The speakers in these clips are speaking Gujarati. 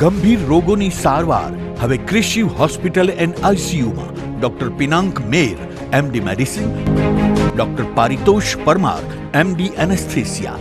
ગંભીર રોગોની સારવાર હવે કૃષિ હોસ્પિટલ એન્ડ આઈસીયુમાં doctor Pinank Mer, MD medicine, doctor Paritosh Parmar, MD anaesthesia,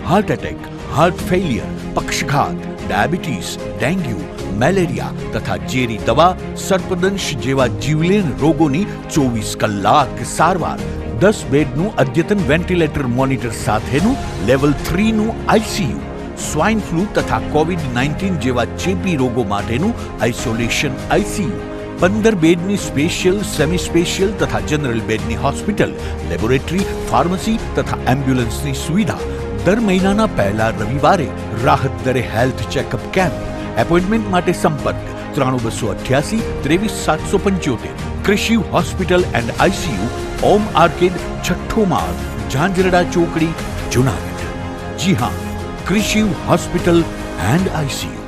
heart attack, heart failure, પક્ષઘાત, ડાયાબિટીસ, ડેન્ગ્યુ, મેલેરિયા તથા ઝેરી દવા, સર્પદંશ જેવા જીવલેણ રોગોની 24 કલાક સારવાર, 10 બેડનું અદ્યતન વેન્ટિલેટર મોનિટર સાથેનું લેવલ 3નું આઈસીયુ, સ્વાઇન ફ્લૂ તથા કોવિડ-19 જેવા ચેપી રોગો માટેનું આઇસોલેશન આઈસીયુ, 15 બેડની સ્પેશિયલ, સેમી સ્પેશિયલ તથા જનરલ બેડની હોસ્પિટલ, લેબોરેટરી, ફાર્મસી તથા એમ્બ્યુલન્સની સુવિધા, દર મહિનાના પહેલા રવિવારે રાહત દરે હેલ્થ ચેકઅપ કેમ્પ. એપોઇન્ટમેન્ટ માટે સંપર્ક 9288 23775. કૃષિ hospital and ICU, Om arcade, છઠ્ઠો માળ, ઝાંઝરડા ચોકડી, જુનાગઢ. જી હા, કૃષિ હોસ્પિટલ એન્ડ આઈસીયુ.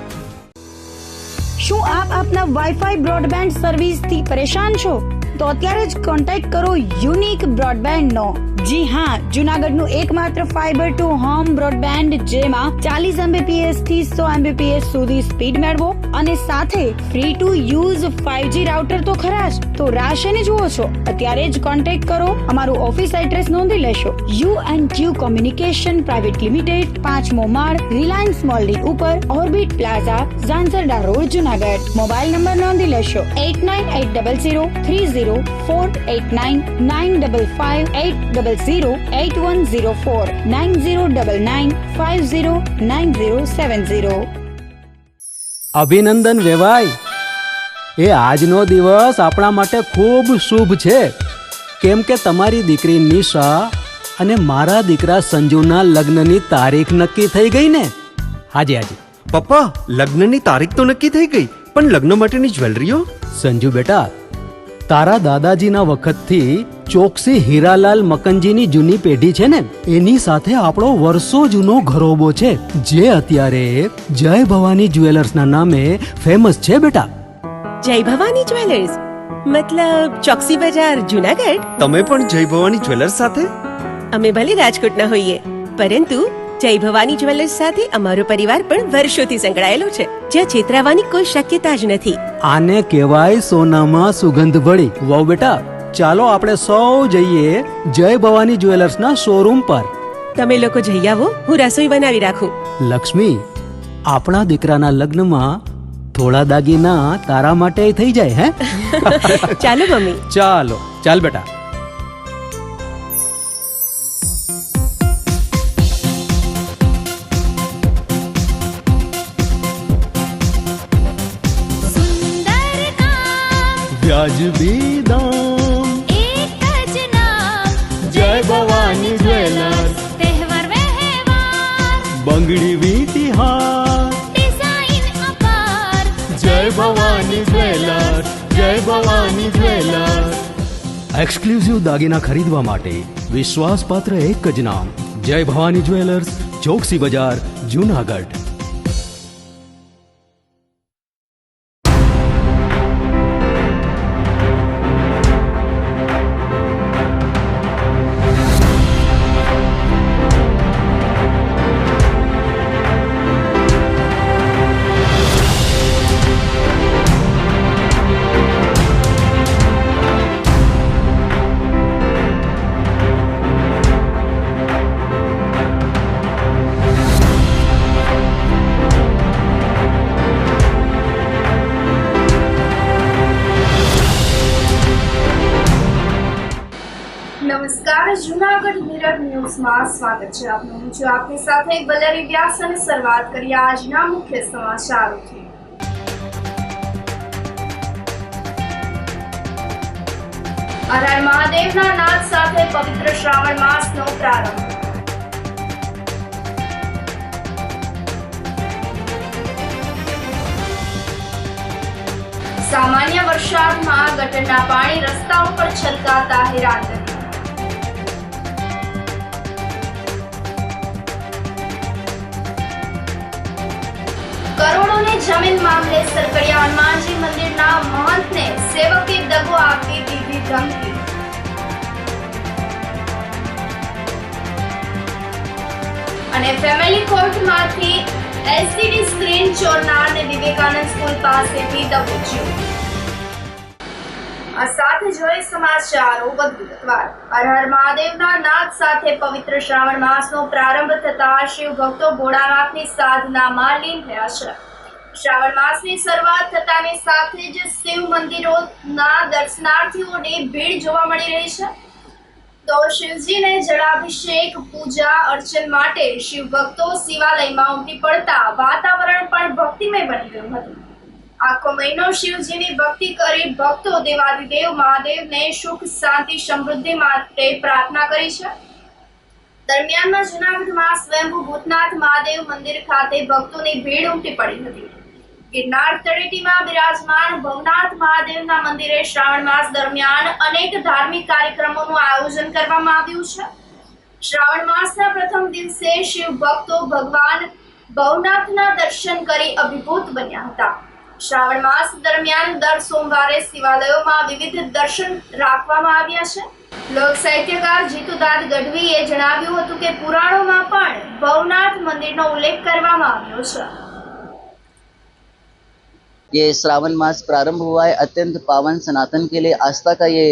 શું આપ આપના વાઈફાઈ બ્રોડબેન્ડ સર્વિસથી પરેશાન છો? તો અત્યારે જ કોન્ટેક્ટ કરો યુનિક બ્રોડબેન્ડ નો. જી હા, જુનાગઢનું એકમાત્ર ફાઈબર ટુ હોમ બ્રોડબેન્ડ, જેમાં 40 Mbps થી 100 Mbps સુધી સ્પીડ મેળવો અને સાથે free to use 5G router તો ખરા જ. તો રાહ શેની જુઓ છો? અત્યારે જ કોન્ટેક્ટ કરો. અમારું ઓફિસ એડ્રેસ નોંધી લેશો. U&Q કોમ્યુનિકેશન પ્રાઇવેટ લિમિટેડ, 5મો માળ, રિલાયન્સ મોલની ઉપર, orbit plaza, Zanzarda road, Junagadh. Mobile number નોંધી લેશો 89800304899558008104 9099509070. અભિનંદન વેવાય. એ આજનો દિવસ આપણા માટે ખૂબ શુભ છે, કેમ કે તમારી દીકરી નિશા અને મારા દીકરા સંજુના લગ્નની તારીખ નક્કી થઈ ગઈ ને. હાજી હાજી પપ્પા, લગ્નની તારીખ તો નક્કી થઈ ગઈ, પણ લગ્ન માટેની જ્વેલરીઓ? સંજુ બેટા, તારા દાદાજીના વખતથી ચોકસી હીરાલાલ મકનજીની જૂની પેઢી છે ને, એની સાથે આપણો વર્ષો જૂનો ઘરોબો છે, જે અત્યારે જય ભવાની જ્વેલર્સના નામે ફેમસ છે બેટા. જય ભવાની જ્વેલર્સ મતલબ ચોકસી બજાર, જુનાગઢ? તમે પણ જય ભવાની જ્વેલર્સ સાથે? અમે ભલે રાજકોટના હોઈએ, પરંતુ જય ભવાની જ્વેલર્સ સાથે અમારો પરિવાર પણ વર્ષોથી સંકળાયેલો છે, જ્યાં છેતરાવાની કોઈ શક્યતા જ નથી. આને કહેવાય સોનામાં સુગંધ ભળી. વાવ બેટા, ચાલો આપણે સૌ જઈએ જય ભવાની જ્વેલર્સના શોરૂમ પર. તમે લોકો જઈ આવો, હું રસોઈ બનાવી રાખું. લક્ષ્મી, આપણા દીકરાના લગ્નમાં થોડા દાગીના તારા માટે થઈ જાય. હે ચાલો મમ્મી. ચાલો ચાલ બેટા. વ્યાજબી દામ, એક જ નામ, જય ભવાની જ્વેલર્સ. તહેવાર વ્યવહાર, બંગડી વીંટી હાર, ડિઝાઇન અપાર, જય ભવાની જ્વેલર્સ, જય ભવાની જ્વેલર્સ. એક્સક્લુઝિવ દાગીના ખરીદવા માટે વિશ્વાસપાત્ર એક જ નામ, જય ભવાની જ્વેલર્સ, ચોકસી બજાર, જુનાગઢ. નમસ્કાર, જુનાગઢ મિરર ન્યૂઝમાં સ્વાગત છે આપનું. હું છું આપની સાથે વલ્લરી વ્યાસ અને શરૂઆત કરીએ આજના મુખ્ય સમાચારોથી. હર મહાદેવના નાદ સાથે પવિત્ર શ્રાવણ માસનો પ્રારંભ. સામાન્ય વરસાદમાં ગટરના પાણી રસ્તા ઉપર છલકાતા હેરાન. કરોડોની જમીન મામલે સરકડિયા હનુમાનજી મંદિરના મહંતને સેવકે દગો આપી દીધી ધમકી. અને ફેમિલી કોર્ટમાંથી એલસીડી સ્ક્રીન ચોરના પાસેથી દબોચ્યો। આ સાથે જોઈએ સમાચારો વધુ વિગતવાર। હર હર મહાદેવના નાદ સાથે પવિત્ર શ્રાવણ માસનો પ્રારંભ થતા શિવ ભક્તો ભોળાનાથની સાધનામાં લીન થયા છે। શ્રાવણ માસની શરૂઆત થતાની સાથે જ શિવ મંદિરોના દર્શનાર્થીઓની ભીડ જોવા મળી રહી છે। તો શિવજીને જળાભિષેક પૂજા અર્ચન માટે શિવ ભક્તો શિવાલયમાં ઉમટી પડતા વાતાવરણ પણ ભક્તિમય બની ગયું હતું। આખો મહિનો શિવજીની ભક્તિ કરી ભક્તો દેવાધિદેવ મહાદેવને સુખ શાંતિ સમૃદ્ધિ માટે પ્રાર્થના કરી છે। દરમિયાનમાં જૂનાગઢમાં સ્વયંભૂ ભૂતનાથ મહાદેવ મંદિર ખાતે ભક્તોની ભીડ ઉમટી પડી હતી। ગિરનાર તળેટીમાં બિરાજમાન ભવનાથ મહાદેવના મંદિરે શ્રાવણ માસ દરમિયાન અનેક ધાર્મિક કાર્યક્રમોનું આયોજન કરવામાં આવ્યું છે। શ્રાવણ માસના પ્રથમ દિવસે શિવ ભક્તો ભગવાન ભવનાથના દર્શન કરી અભિભૂત બન્યા હતા। શ્રાવણ માસ દરમિયાન દર સોમવારે શિવાલયોમાં વિવિધ દર્શન રાખવામાં આવ્યા છે। લોક સાહિત્યકાર જીતુદાદ ગઢવીએ જણાવ્યું હતું કે પુરાણોમાં પણ ભવનાથ મંદિરનો ઉલ્લેખ કરવામાં આવ્યો છે। ये श्रावण मास प्रारंभ हुआ है। अत्यंत पावन सनातन के लिए आस्था का ये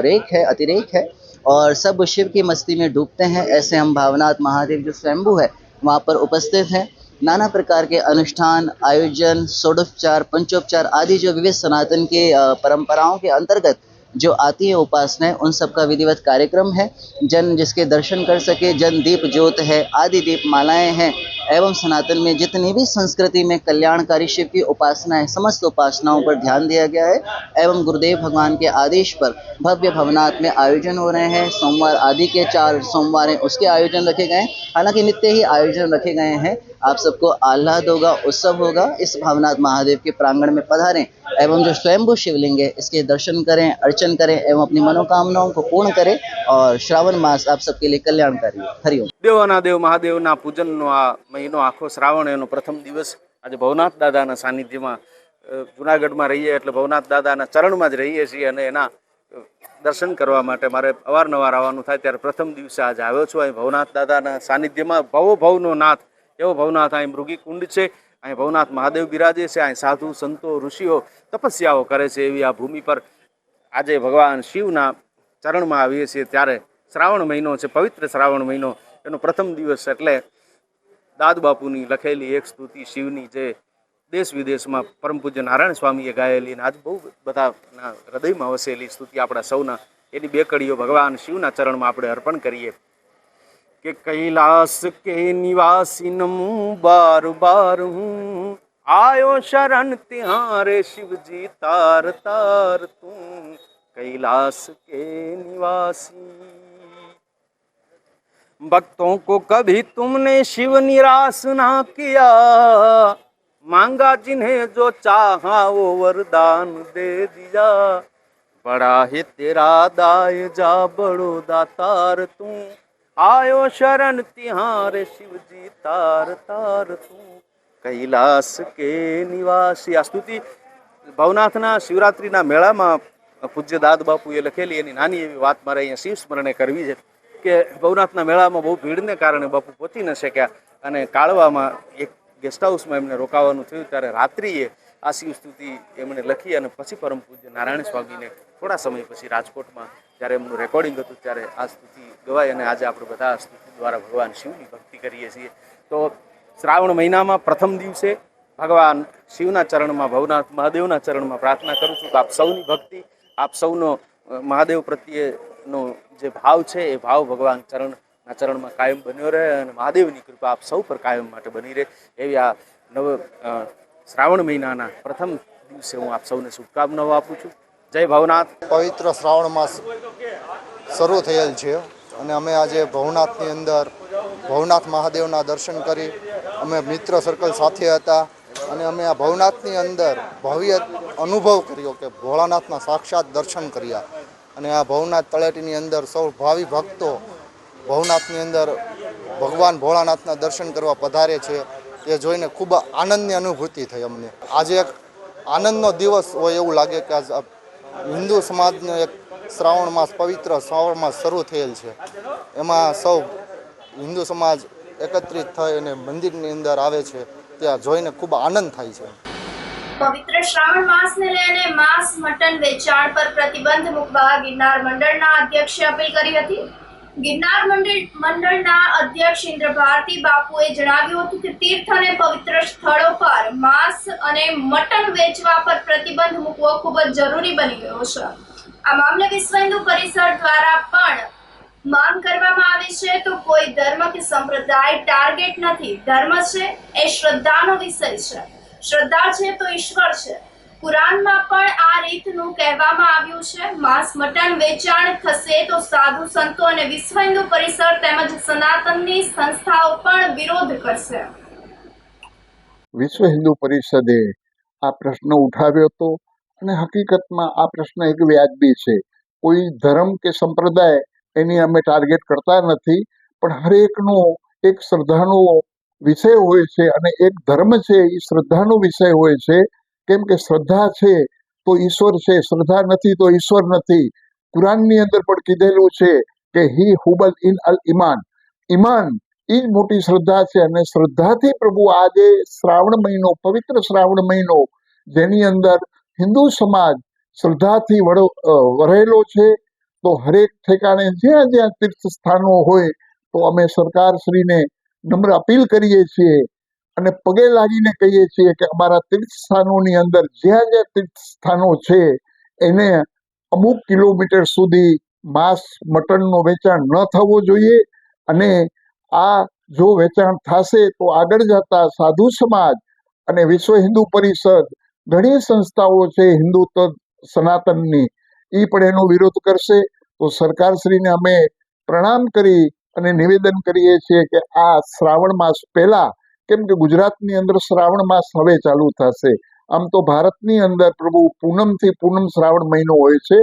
रेख है, अतिरेक है और सब शिव की मस्ती में डूबते हैं। ऐसे हम भावनाथ महादेव जो स्वयंभू है वहाँ पर उपस्थित हैं। नाना प्रकार के अनुष्ठान, आयोजन, षोडोपचार, पंचोपचार आदि जो विविध सनातन के परंपराओं के अंतर्गत जो आती है उपासनाएं, उन सब का विधिवत कार्यक्रम है। जन जिसके दर्शन कर सके, जन दीप ज्योत है, आदि दीप मालाएं हैं एवं सनातन में जितनी भी संस्कृति में कल्याणकारी शिव की उपासनाएं, समस्त उपासनाओं पर ध्यान दिया गया है एवं गुरुदेव भगवान के आदेश पर भव्य भवनाथ में आयोजन हो रहे हैं। सोमवार आदि के 4 सोमवार हैं, उसके आयोजन रखे गए हैं। हालांकि नित्य ही आयोजन रखे गए हैं। आप सबको आह्लाद होगा, उत्सव होगा। इस भावनाथ महादेव के प्रांगण में पधारें एवं जो स्वयंभू शिवलिंग है इसके दर्शन करें, अर्चन करें एवं अपनी मनोकामनाओं को पूर्ण करें और श्रावण मास आप सबके लिए कल्याणकारी हो। हरिओम। દેવોના દેવ મહાદેવના પૂજનનો આ મહિનો આખો શ્રાવણ એનો પ્રથમ દિવસ આજે ભવનાથ દાદાના સાનિધ્યમાં જુનાગઢમાં રહીએ એટલે ભવનાથ દાદાના ચરણમાં જ રહીએ છીએ અને એના દર્શન કરવા માટે મારે અવારનવાર આવવાનું થાય ત્યારે પ્રથમ દિવસે આજે આવ્યો છું। અહીં ભવનાથ દાદાના સાનિધ્યમાં ભવો ભવનો નાથ એવો ભવનાથ અહીં મૃગી કુંડ છે। અહીં ભવનાથ મહાદેવ બિરાજે છે। અહીં સાધુ સંતો ઋષિઓ તપસ્યાઓ કરે છે। એવી આ ભૂમિ પર આજે ભગવાન શિવના ચરણમાં આવીએ છીએ ત્યારે શ્રાવણ મહિનો છે, પવિત્ર શ્રાવણ મહિનો એનો પ્રથમ દિવસ એટલે દાદ બાપુની લખેલી એક સ્તુતિ શિવની જે દેશ વિદેશમાં પરમ પૂજ્ય નારાયણ સ્વામીએ ગાયેલી અને આજ બહુ બધાના હૃદયમાં વસેલી સ્તુતિ આપણા સૌના એની બે કડીઓ ભગવાન શિવના ચરણમાં આપણે અર્પણ કરીએ કે કૈલાસ કે નિવાસીનમ બાર બાર હું આયો શરણ ત્યારે શિવજી તાર તાર તું कैलाश के निवासी। भक्तों को कभी तुमने शिव निराश ना किया, मांगा जिन्हें जो चाहा वो वरदान दे दिया। बड़ा है तेरा दाय जा बड़ो दातार तू, आयो शरण तिहारे शिवजी तार तार तू कैलाश के निवासी। आ स्तुति भवनाथना शिवरात्रिना मेळामां પૂજ્ય દાદ બાપુએ લખેલી એની નાની એવી વાત મારે અહીંયા શિવ સ્મરણે કરવી છે કે ભવનાથના મેળામાં બહુ ભીડને કારણે બાપુ પહોંચી ન શક્યા અને કાળવામાં એક ગેસ્ટ હાઉસમાં એમને રોકાવાનું થયું ત્યારે રાત્રિએ આ શિવ સ્તુતિ એમણે લખી અને પછી પરમ પૂજ્ય નારાયણ સ્વામીને થોડા સમય પછી રાજકોટમાં જ્યારે એમનું રેકોર્ડિંગ હતું ત્યારે આ સ્તુતિ ગવાય અને આજે આપણે બધા આ સ્તુતિ દ્વારા ભગવાન શિવની ભક્તિ કરીએ છીએ। તો શ્રાવણ મહિનામાં પ્રથમ દિવસે ભગવાન શિવના ચરણમાં ભવનાથ મહાદેવના ચરણમાં પ્રાર્થના કરું છું કે આપ સૌની ભક્તિ, આપ સૌનો મહાદેવ પ્રત્યેનો જે ભાવ છે એ ભાવ ભગવાન ચરણમાં કાયમ બન્યો રહે અને મહાદેવની કૃપા આપ સૌ પર કાયમ માટે બની રહે એવી આ શ્રાવણ મહિનાના પ્રથમ દિવસે હું આપ સૌને શુભકામનાઓ આપું છું। જય ભવનાથ। પવિત્ર શ્રાવણ માસ શરૂ થયેલ છે અને અમે આજે ભવનાથની અંદર ભવનાથ મહાદેવના દર્શન કરી અમે મિત્ર સર્કલ સાથે હતા અને અમે આ ભવનાથની અંદર ભવ્ય અનુભવ કર્યો કે ભોળાનાથના સાક્ષાત દર્શન કર્યા અને આ ભવનાથ તળેટીની અંદર સૌ ભાવિ ભક્તો ભવનાથની અંદર ભગવાન ભોળાનાથના દર્શન કરવા પધારે છે તે જોઈને ખૂબ આનંદની અનુભૂતિ થઈ અમને। આજે એક આનંદનો દિવસ હોય એવું લાગે કે આજ હિન્દુ સમાજનો એક શ્રાવણ માસ પવિત્ર શ્રાવણ માસ શરૂ થયેલ છે એમાં સૌ હિન્દુ સમાજ એકત્રિત થઈ અને મંદિરની અંદર આવે છે ત્યાં જોઈને ખૂબ આનંદ થાય છે। પવિત્ર શ્રાવણ માસને લઈને માંસ મટન વેચાણ પર પ્રતિબંધ મૂકવા ગિરનાર મંડળના અધ્યક્ષે અપીલ કરી હતી. ગિરનાર મંડળના અધ્યક્ષ ઇન્દ્ર ભારતી બાપુએ જણાવ્યું હતું કે તીર્થ અને પવિત્ર સ્થળો પર માંસ અને મટન વેચવા પર પ્રતિબંધ મૂકવો ખૂબ જ જરૂરી બની ગયો છે. આ મામલે વિશ્વ હિન્દુ પરિષદ દ્વારા પણ માંગ કરવામાં આવી છે. તો કોઈ ધર્મ કે સંપ્રદાય ટાર્ગેટ નથી. ધર્મ છે એ શ્રદ્ધાનો વિષય છે. શ્રદ્ધા છે તો ઈશ્વર છે. કુરાનમાં પણ આ રીતનું કહેવામાં આવ્યું છે. માંસ મટન વેચાણ થશે તો સાધુ સંતો અને વિશ્વ હિન્દુ પરિષદ તેમજ સનાતનની સંસ્થાઓ પણ વિરોધ કરશે. વિશ્વ હિન્દુ પરિષદે આ પ્રશ્ન ઉઠાવ્યો હતો અને હકીકતમાં આ પ્રશ્ન એક વ્યાજબી છે. કોઈ ધર્મ કે સંપ્રદાય એની અમે ટાર્ગેટ કરતા નથી, પણ હરેકનો એક શ્રદ્ધાનો વિષય હોય છે અને એક ધર્મ છે એ શ્રદ્ધાનો વિષય હોય છે. કેમ કે શ્રદ્ધા છે તો ઈશ્વર છે, શ્રદ્ધા નથી તો ઈશ્વર નથી. કુરાનની અંદર પણ કીધેલું છે કે હી હુબલ ઇન અલ ઈમાન, ઈમાન એ જ મોટી શ્રદ્ધા છે. અને શ્રદ્ધાથી પ્રભુ આજે શ્રાવણ મહિનો, પવિત્ર શ્રાવણ મહિનો, જેની અંદર હિન્દુ સમાજ શ્રદ્ધાથી વરેલો છે, તો હરેક ઠેકાણે જ્યાં જ્યાં તીર્થ સ્થાનો હોય તો અમે સરકારશ્રીને નમ્ર અપીલ કરીએ છીએ અને પગે લાગીને કહીએ છીએ કે અમારા તીર્થ સ્થાનોની અંદર જ્યાં જ્યાં તીર્થ સ્થાનો છે એને અમુક કિલોમીટર સુધી માંસ મટનનું વેચાણ ન થવું જોઈએ. અને આ જો વેચાણ થશે તો આગળ જતા સાધુ સમાજ અને વિશ્વ હિન્દુ પરિષદ, ઘણી સંસ્થાઓ છે હિન્દુત્વ સનાતનની, એ પણ એનો વિરોધ કરશે. તો સરકારશ્રીને અમે પ્રણામ કરી અને નિવેદન કરીએ છીએ કે આ શ્રાવણ માસ પહેલા, કેમ કે ગુજરાતની અંદર શ્રાવણ માસ હવે ચાલુ થશે. આમ તો ભારતની અંદર પ્રભુ પૂનમથી પૂનમ શ્રાવણ મહિનો હોય છે,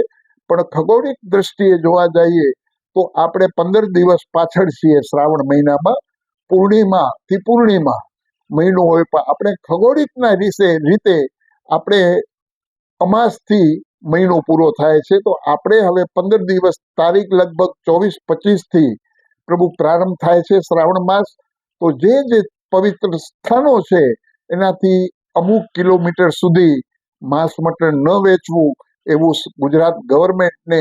પણ ખગોળિક દ્રષ્ટિએ જોવા જઈએ તો આપણે 15 દિવસ પાછળ છીએ શ્રાવણ મહિનામાં. પૂર્ણિમાથી પૂર્ણિમા મહિનો હોય, પણ આપણે ખગોળિકના રીતે આપણે અમાસથી મહિનો પૂરો થાય છે. તો આપણે હવે 15 દિવસ, તારીખ લગભગ 24-25 થી પ્રભુ પ્રારંભ થાય છે શ્રાવણ માસ. તો જે પવિત્ર સ્થાનો છે એનાથી અમુક કિલોમીટર સુધી માંસ મટન ન વેચવું, એવું ગુજરાત ગવર્મેન્ટને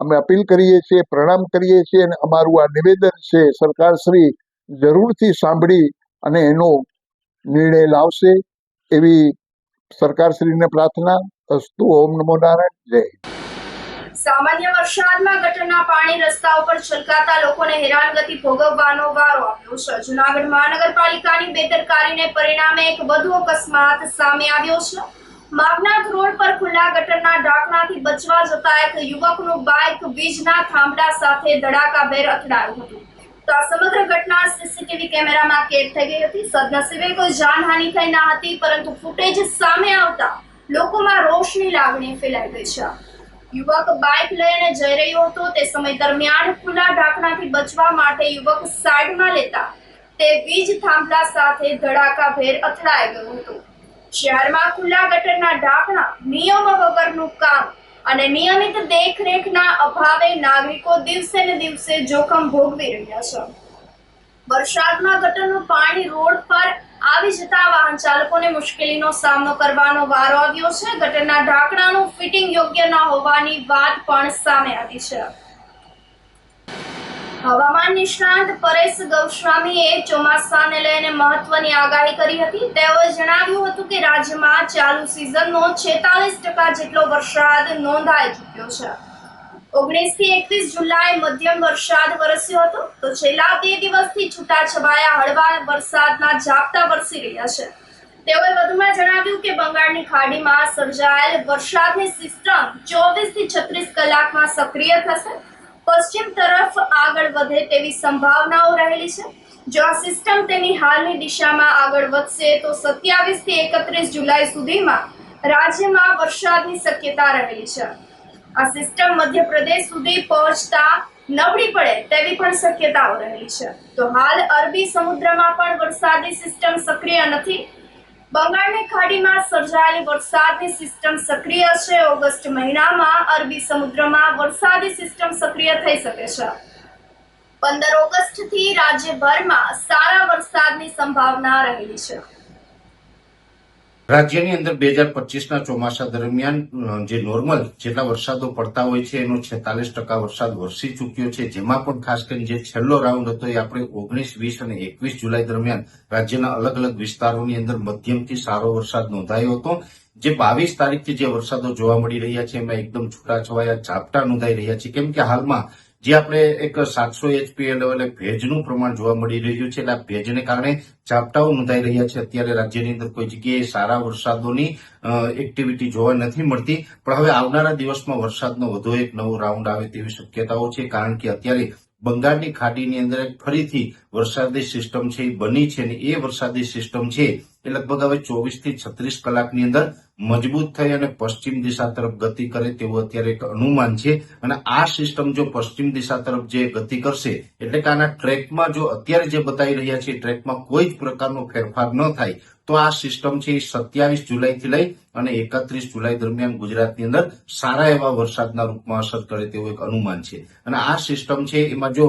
અમે અપીલ કરીએ છીએ, પ્રણામ કરીએ છીએ. અને અમારું આ નિવેદન છે સરકારશ્રી જરૂરથી સાંભળી અને એનો નિર્ણય લાવશે એવી સરકારશ્રીને પ્રાર્થના. અસ્તુ. ઓમ નમો નારાયણ. જય હિન્દ. સામાન્ય વરસાદમાં ગટરના પાણી રસ્તા ઉપર છલકાતા લોકોને હેરાનગતિ ભોગવવાનો વારો આવ્યો છે. જૂનાગઢ મહાનગરપાલિકાની બેદરકારીને પરિણામે એક વધુ અકસ્માત સામે આવ્યો છે. માગનાથ રોડ પર ખુલ્લા ગટરના ઢાંકણાથી બચવા જતા એક યુવકનું બાઇક વીજના થાંભલા સાથે ધડાકાભેર અથડાયું હતું. તો આ સમગ્ર ઘટના સીસીટીવી કેમેરામાં કેદ થઈ ગઈ હતી. સદનસીબે કોઈ જાનહાનિ થઈ ન હતી, પરંતુ ફૂટેજ સામે આવતા લોકોમાં રોષની લાગણી ફેલાઈ ગઈ છે. યુવક બાઇક લઈને જઈ રહ્યો હતો. તે સમય દરમિયાન ખુલ્લા ઢાંકણાથી બચવા માટે યુવક સાઈડમાં લેતા તે વીજ થાંભલા સાથે ધડાકાભેર અથડાઈ ગયું હતું. શહેરમાં ખુલ્લા ગટરના ઢાંકણા, નિયમો વગરનું કામ અને નિયમિત દેખરેખના અભાવે નાગરિકો દિવસે ને દિવસે જોખમ ભોગવી રહ્યા છે. વરસાદમાં ગટરનું પાણી રોડ પર આવી જતા વાહન ચાલકોને મુશ્કેલીનો સામનો કરવાનો વારો આવ્યો છે. ગટરના ઢાંકણાનું ફિટિંગ યોગ્ય ન હોવાની વાત પણ સામે આવી છે. હવામાન નિષ્ણાંત પરેશ ગૌસ્વામીએ ચોમાસાને લઈને મહત્વની આગાહી કરી હતી. તેઓએ જણાવ્યું હતું કે રાજ્યમાં ચાલુ સિઝનનો 46% જેટલો વરસાદ નોંધાઈ ચૂક્યો છે. 19 થી 21 જુલાઈ મધ્યમ વરસાદ વરસ્યો હતો. તો છેલ્લા 2 દિવસથી છૂટાછવાયા હળવા વરસાદના ઝાપટા વરસી રહ્યા છે. તેઓએ વધુમાં જણાવ્યું કે બંગાળની ખાડીમાં સર્જાયેલ વરસાદની સિસ્ટમ 24 થી 36 કલાકમાં સક્રિય થશે. પશ્ચિમ તરફ આગળ વધે તેવી સંભાવનાઓ રહેલી છે. જો આ સિસ્ટમ તેની હાલની દિશામાં આગળ વધશે તો 27 થી 31 જુલાઈ સુધીમાં રાજ્યમાં વરસાદની શક્યતા રહેલી છે. આ સિસ્ટમ મધ્યપ્રદેશ સુધી પહોંચતા નબળી પડે તેવી પણ શક્યતાઓ રહેલી છે. તો હાલ અરબી સમુદ્રમાં પણ વરસાદી સિસ્ટમ સક્રિય નથી. બંગાળની ખાડીમાં સર્જાયેલી વરસાદની સિસ્ટમ સક્રિય છે. ઓગસ્ટ મહિનામાં અરબી સમુદ્રમાં વરસાદી સિસ્ટમ સક્રિય થઈ શકે છે. 15 ઓગસ્ટથી રાજ્યભરમાં સારા વરસાદની સંભાવના રહેલી છે. રાજ્યની અંદર 2025ના ચોમાસા દરમિયાન જે નોર્મલ જેટલા વરસાદો પડતા હોય છે એનો 46% વરસાદ વરસી ચૂક્યો છે, જેમાં પણ ખાસ કરીને જે છેલ્લો રાઉન્ડ હતો એ આપણે 19, 20 અને 21 જુલાઈ દરમિયાન રાજ્યના અલગ અલગ વિસ્તારોની અંદર મધ્યમથી સારો વરસાદ નોંધાયો હતો. જે 22 તારીખથી જે વરસાદો જોવા મળી રહ્યા છે એમાં એકદમ છૂટાછવાયા ઝાપટા નોંધાઈ રહ્યા છે, કેમ કે હાલમાં જે આપણે એક 700 HPA લેવલે ભેજનું પ્રમાણ જોવા મળી રહ્યું છે, એટલે આ ભેજને કારણે ઝાપટાઓ નોંધાઈ રહ્યા છે. અત્યારે રાજ્યની અંદર કોઈ જગ્યાએ સારા વરસાદોની એક્ટિવિટી જોવા નથી મળતી, પણ હવે આવનારા દિવસમાં વરસાદનો વધુ એક નવો રાઉન્ડ આવે તેવી શક્યતાઓ છે, કારણ કે અત્યારે બંગાળની ખાડીની અંદર ફરીથી વરસાદી સિસ્ટમ છે એ બની છે, અને એ વરસાદી સિસ્ટમ છે એ લગભગ હવે 24 થી 36 કલાકની અંદર મજબૂત થઈ અને પશ્ચિમ દિશા તરફ ગતિ કરે તેવું અત્યારે એક અનુમાન છે. અને આ સિસ્ટમ જો પશ્ચિમ દિશા તરફ જે ગતિ કરશે એટલે કે આના ટ્રેકમાં જો અત્યારે જે બતાવી રહ્યા છે ટ્રેકમાં કોઈ જ પ્રકારનો ફેરફાર ન થાય તો આ સિસ્ટમ છે એ 27 જુલાઈથી લઈ અને 31 જુલાઈ દરમિયાન ગુજરાતની અંદર સારા એવા વરસાદના રૂપમાં અસર કરે તેવું એક અનુમાન છે. અને આ સિસ્ટમ છે એમાં જો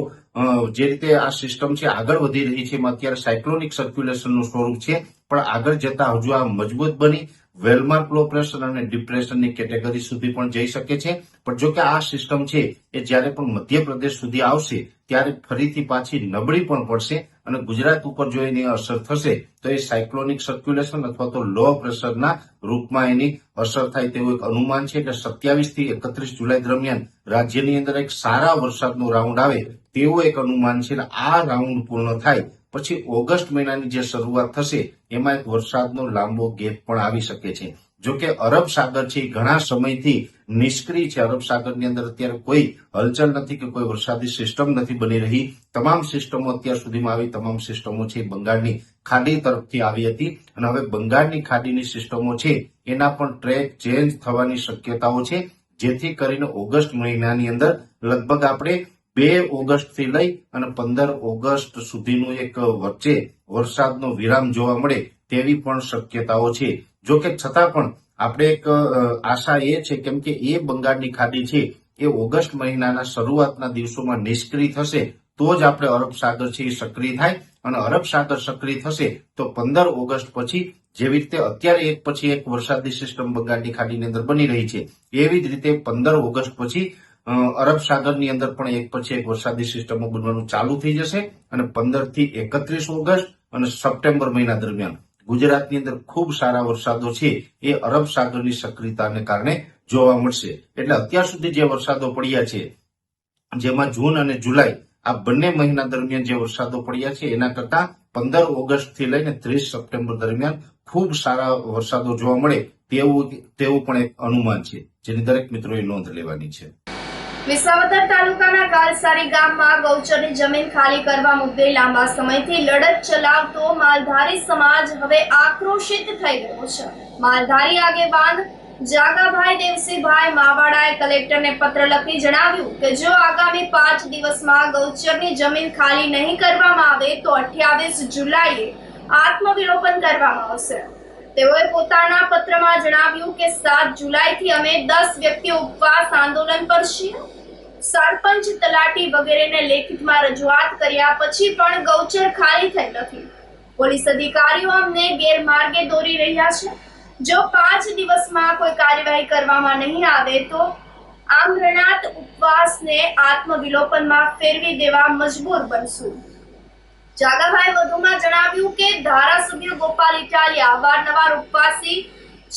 જે રીતે આ સિસ્ટમ છે આગળ વધી રહી છે એમાં અત્યારે સાયક્લોનિક સર્ક્યુલેશનનું સ્વરૂપ છે, પણ આગળ જતા હજુ આ મજબૂત બની વેલમાર્ક લો પ્રેશર અને ડિપ્રેશનની કેટેગરી સુધી પણ જઈ શકે છે. પણ જો કે આ સિસ્ટમ છે એ જ્યારે પણ મધ્યપ્રદેશ સુધી આવશે ત્યારે ફરીથી પાછી નબળી પણ પડશે અને ગુજરાત ઉપર જો એની અસર થશે તો એ સાયક્લોનિક સર્ક્યુલેશન અથવા તો લો પ્રેશરના રૂપમાં એની અસર થાય તેવું એક અનુમાન છે. એટલે 27 થી 31 જુલાઈ દરમિયાન રાજ્યની અંદર એક સારા વરસાદનો રાઉન્ડ આવે તેવું એક અનુમાન છે. આ રાઉન્ડ પૂર્ણ થાય પછી ઓગસ્ટ મહિનાની જે શરૂઆત થશે એમાં એક વરસાદનો લાંબો ગેપ પણ આવી શકે છે. જો કે અરબ સાગર છે ઘણા સમયથી નિષ્ક્રિય છે. અરબ સાગરની અંદર અત્યારે કોઈ હલચલ નથી કે કોઈ વરસાદી સિસ્ટમ નથી બની રહી. તમામ સિસ્ટમો અત્યાર સુધીમાં આવી તમામ સિસ્ટમો છે બંગાળની ખાડી તરફથી આવી હતી, અને હવે બંગાળની ખાડીની સિસ્ટમો છે એના પણ ટ્રેક ચેન્જ થવાની શક્યતાઓ છે, જેથી કરીને ઓગસ્ટ મહિનાની અંદર લગભગ આપણે 2 ઓગસ્ટથી લઈ અને 15 ઓગસ્ટ સુધીનું એક વચ્ચે વરસાદનો વિરામ જોવા મળે તેવી પણ શક્યતાઓ છે. જો કે છતાં પણ આપણે એક આશા એ છે કેમ કે એ બંગાળની ખાડી છે એ ઓગસ્ટ મહિનાના શરૂઆતના દિવસોમાં નિષ્ક્રિય થશે તો જ આપણે અરબ સાગર છે એ સક્રિય થાય, અને અરબ સાગર સક્રિય થશે તો 15 ઓગસ્ટ પછી જેવી રીતે અત્યારે એક પછી એક વરસાદી સિસ્ટમ બંગાળની ખાડીની અંદર બની રહી છે એવી જ રીતે 15 ઓગસ્ટ પછી અરબ સાગરની અંદર પણ એક પછી એક વરસાદી સિસ્ટમો બનવાનું ચાલુ થઈ જશે, અને 15 થી 31 ઓગસ્ટ અને સપ્ટેમ્બર મહિના દરમિયાન ગુજરાતની અંદર ખૂબ સારા વરસાદો છે એ અરબ સાગરની સક્રિયતાને કારણે જોવા મળશે. એટલે અત્યાર સુધી જે વરસાદો પડ્યા છે જેમાં જૂન અને જુલાઈ આ બંને મહિના દરમિયાન જે વરસાદો પડ્યા છે એના કરતા 15 ઓગસ્ટથી લઈને 30 સપ્ટેમ્બર દરમિયાન ખૂબ સારા વરસાદો જોવા મળે તેવું પણ એક અનુમાન છે, જેની દરેક મિત્રોએ નોંધ લેવાની છે. વિસાવદર તાલુકાના કાલસારી ગામમાં ગૌચરની જમીન ખાલી કરવા મુદ્દે લાંબા સમયથી લડત ચલાવતો માલધારી સમાજ હવે આક્રોશિત થઈ ગયો છે. માલધારી આગેવાન જાગાભાઈ દેવસીભાઈ માવાડાએ કલેક્ટરને પત્ર લખી જણાવ્યું કે જો આગામી 5 દિવસમાં ગૌચરની જમીન ખાલી નહીં કરવામાં આવે તો 28 જુલાઈએ આત્મવિલોપન કરવામાં આવશે. તેઓએ પોતાના પત્રમાં જણાવ્યું કે 7 જુલાઈથી અમે 10 વ્યક્તિઓ ઉપવાસ આંદોલન પર છીએ. સરપંચ, તલાટી વગેરેને લેખિતમાં રજૂઆત કર્યા પછી પણ ગૌચર ખાલી થઈ નથી. પોલીસ અધિકારીઓ અમને ગેરમાર્ગે દોરી રહ્યા છે. જો 5 દિવસમાં કોઈ કાર્યવાહી કરવામાં નહીં આવે તો આમરણાત ઉપવાસને આત્મવિલોપનમાં ફેરવી દેવા મજબૂર બનશું. જાગાભાઈ વધુમાં જણાવ્યું કે ધારાસભ્ય ગોપાલ ઇટાલિયા અવારનવાર ઉપવાસી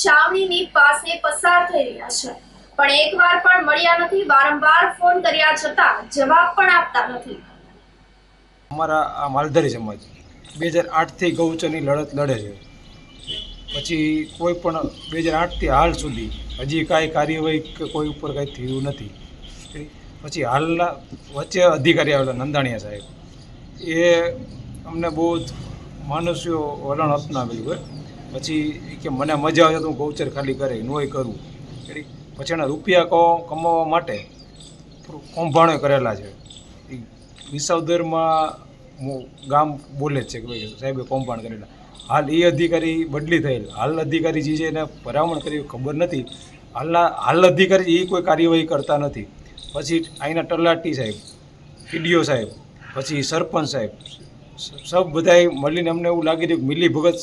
છાવણીની પાસે પસાર થઈ રહ્યા છે, પણ એકવાર પણ મળ્યા નથી. વારંવાર ફોન કર્યા છતાં જવાબ પણ આપતા નથી. અમારા આ માલધારી સમાજ 2008 થી ગૌચરની લડત લડે છે, પછી કોઈ પણ 2008 થી હાલ સુધી હજી કાંઈ કાર્યવાહી કે કોઈ ઉપર કાંઈ થયું નથી. પછી હાલના વચ્ચે અધિકારી આવેલા નંદાણીયા સાહેબ, એ અમને બહુ જ માનુષ્યો વલણ અપનાવેલું હોય. પછી કે મને મજા આવે તો હું ગૌચર ખાલી કરે નોય કરું. પછી એના રૂપિયા કમાવા માટે કૌભાંડો કરેલા છે. વિસાવદરમાં ગામ બોલે જ છે કે ભાઈ સાહેબે કૌભાંડ કરેલા. હાલ એ અધિકારી બદલી થયેલ, હાલ અધિકારી જે છે એને ભલામણ કરી ખબર નથી. હાલ અધિકારી એ કોઈ કાર્યવાહી કરતા નથી. પછી અહીંના તલાટી સાહેબ, પીડીઓ સાહેબ, પછી સરપંચ સાહેબ, સબ બધાએ મળીને અમને એવું લાગી રહ્યું કે મિલી ભગત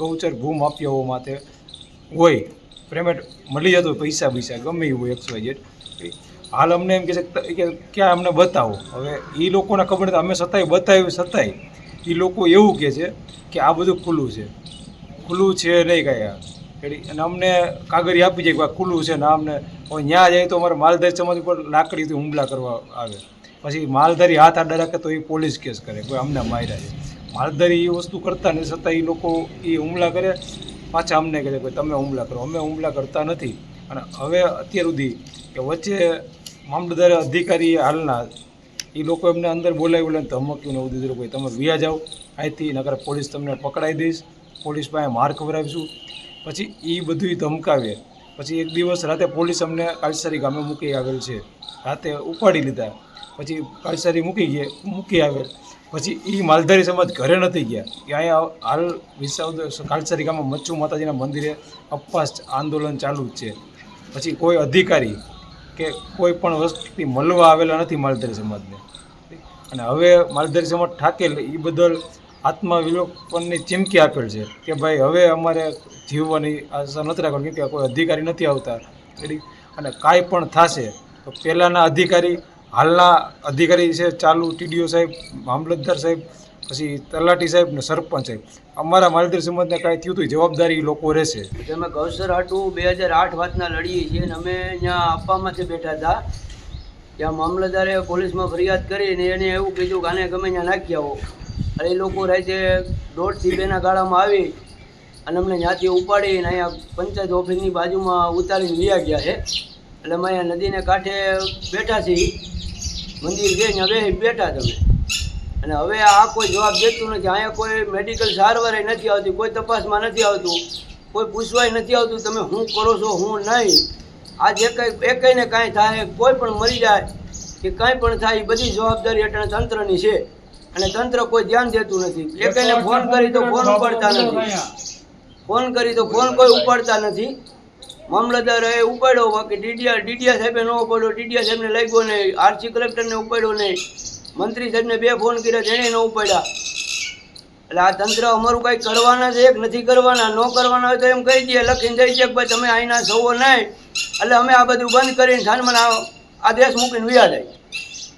ગૌચર ભૂમાફિયાઓ માથે હોય, પેમેન્ટ મળી જતું હોય, પૈસા ગમે એવું હોય XYZ. હાલ અમને એમ કહે છે કે ક્યાં અમને બતાવો. હવે એ લોકોને ખબર નથી, અમે છતાંય એ લોકો એવું કહે છે કે આ બધું ખુલ્લું છે નહીં કાંઈ. અને અમને કાગળી આપી જાય કે આ ખુલ્લું છે ને અમને હવે ત્યાં જાય તો અમારે માલધારી સમાજ ઉપર લાકડીથી હુમલા કરવા આવે. પછી માલધારી હાથ આડા રાખે તો એ પોલીસ કેસ કરે, કોઈ અમને માર્યા છે. માલધારી એ વસ્તુ કરતા નથી, છતાં એ લોકો એ હુમલા કરે, પાછા અમને કહે કે તમે હુમલા કરો. અમે હુમલા કરતા નથી. અને હવે અત્યાર સુધી કે વચ્ચે મામલતદાર અધિકારી હાલના એ લોકો એમને અંદર બોલાવી ધમક્યું ને એવું દીધું, ભાઈ તમે વ્યા જાઓ અહીંથી, નકર પોલીસ તમને પકડાઈ દઈશ, પોલીસ પાસે માર ખવડાવીશું. પછી એ બધું ધમકાવે. પછી એક દિવસ રાતે પોલીસ અમને કાલસારી ગામે મૂકી આવેલ છે, રાતે ઉપાડી લીધા. પછી કાલસારી મૂકી આવેલ. પછી એ માલધારી સમાજ ઘરે નથી ગયા, કે અહીંયા હાલ કાલસારી ગામમાં મચ્છુ માતાજીના મંદિરે અપવાસ આંદોલન ચાલુ જ છે. પછી કોઈ અધિકારી કે કોઈ પણ વસ્તુથી મળવા આવેલા નથી માલધારી સમાજને. અને હવે માલધારી સમાજ ઠાકેલ એ બદલ આત્મવિલોપનની ચીમકી આપેલ છે કે ભાઈ હવે અમારે જીવવાની આશા નથી રાખવાની, કેમ કે કોઈ અધિકારી નથી આવતા. અને કાંઈ પણ થશે તો પહેલાંના અધિકારી, હાલના અધિકારી છે ચાલુ TDO સાહેબ, મામલતદાર સાહેબ, પછી તલાટી સાહેબ ને સરપંચ સાહેબ, અમારા માલધારી સમાજને કાંઈ થયું તો જવાબદારી લોકો રહેશે. અમે ગૌસર હાટું 2008 વાતના લડીએ છીએ અને અમે અહીંયા આપવામાંથી બેઠા હતા. ત્યાં મામલતદારે પોલીસમાં ફરિયાદ કરીને એને એવું કીધું કે આને ગમે ત્યાં નાખી આવો. અને એ લોકો રાતે 1.5 થી 2ના ગાળામાં આવી અને અમને ત્યાંથી ઉપાડીને અહીંયા પંચાયત ઓફિસની બાજુમાં ઉતારીને લઈ ગયા છે. એટલે અમે અહીંયા નદીને કાંઠે બેઠા છીએ, મંદિર છે ત્યાં બેઠા તમે. અને હવે આ કોઈ જવાબ દેતું નથી. અહીંયા કોઈ મેડિકલ સારવાર નથી આવતી, કોઈ તપાસમાં નથી આવતું, કોઈ પૂછવાય નથી આવતું તમે શું કરો છો શું નહીં. આ જે કંઈ એકઈને કાંઈ થાય, કોઈ પણ મરી જાય કે કાંઈ પણ થાય, એ બધી જવાબદારી એટલે તંત્રની છે. અને તંત્ર કોઈ ધ્યાન દેતું નથી. એકઈને ફોન કરી તો ફોન ઉપાડતા નથી, મામલતદારે ઉપાડ્યો, બાકી ડીડીયા સાહેબે ન ઉપાડ્યો, ડીડીયા સાહેબને લાગ્યો નહીં, RC કલેક્ટરને ઉપાડ્યો નહીં, મંત્રી સાહેબને 2 ફોન કર્યા તેને ન ઉપાડ્યા. એટલે આ તંત્ર અમારું કંઈ કરવાના છે કે નથી કરવાના, ન કરવાના હોય તો એમ કહી દઈએ, લખીને દઈ દઈએ કે ભાઈ તમે અહીંના સૌ નહીં. એટલે અમે આ બધું બંધ કરીને સાનમાન આ દેશ મૂકીને વ્યા જાય.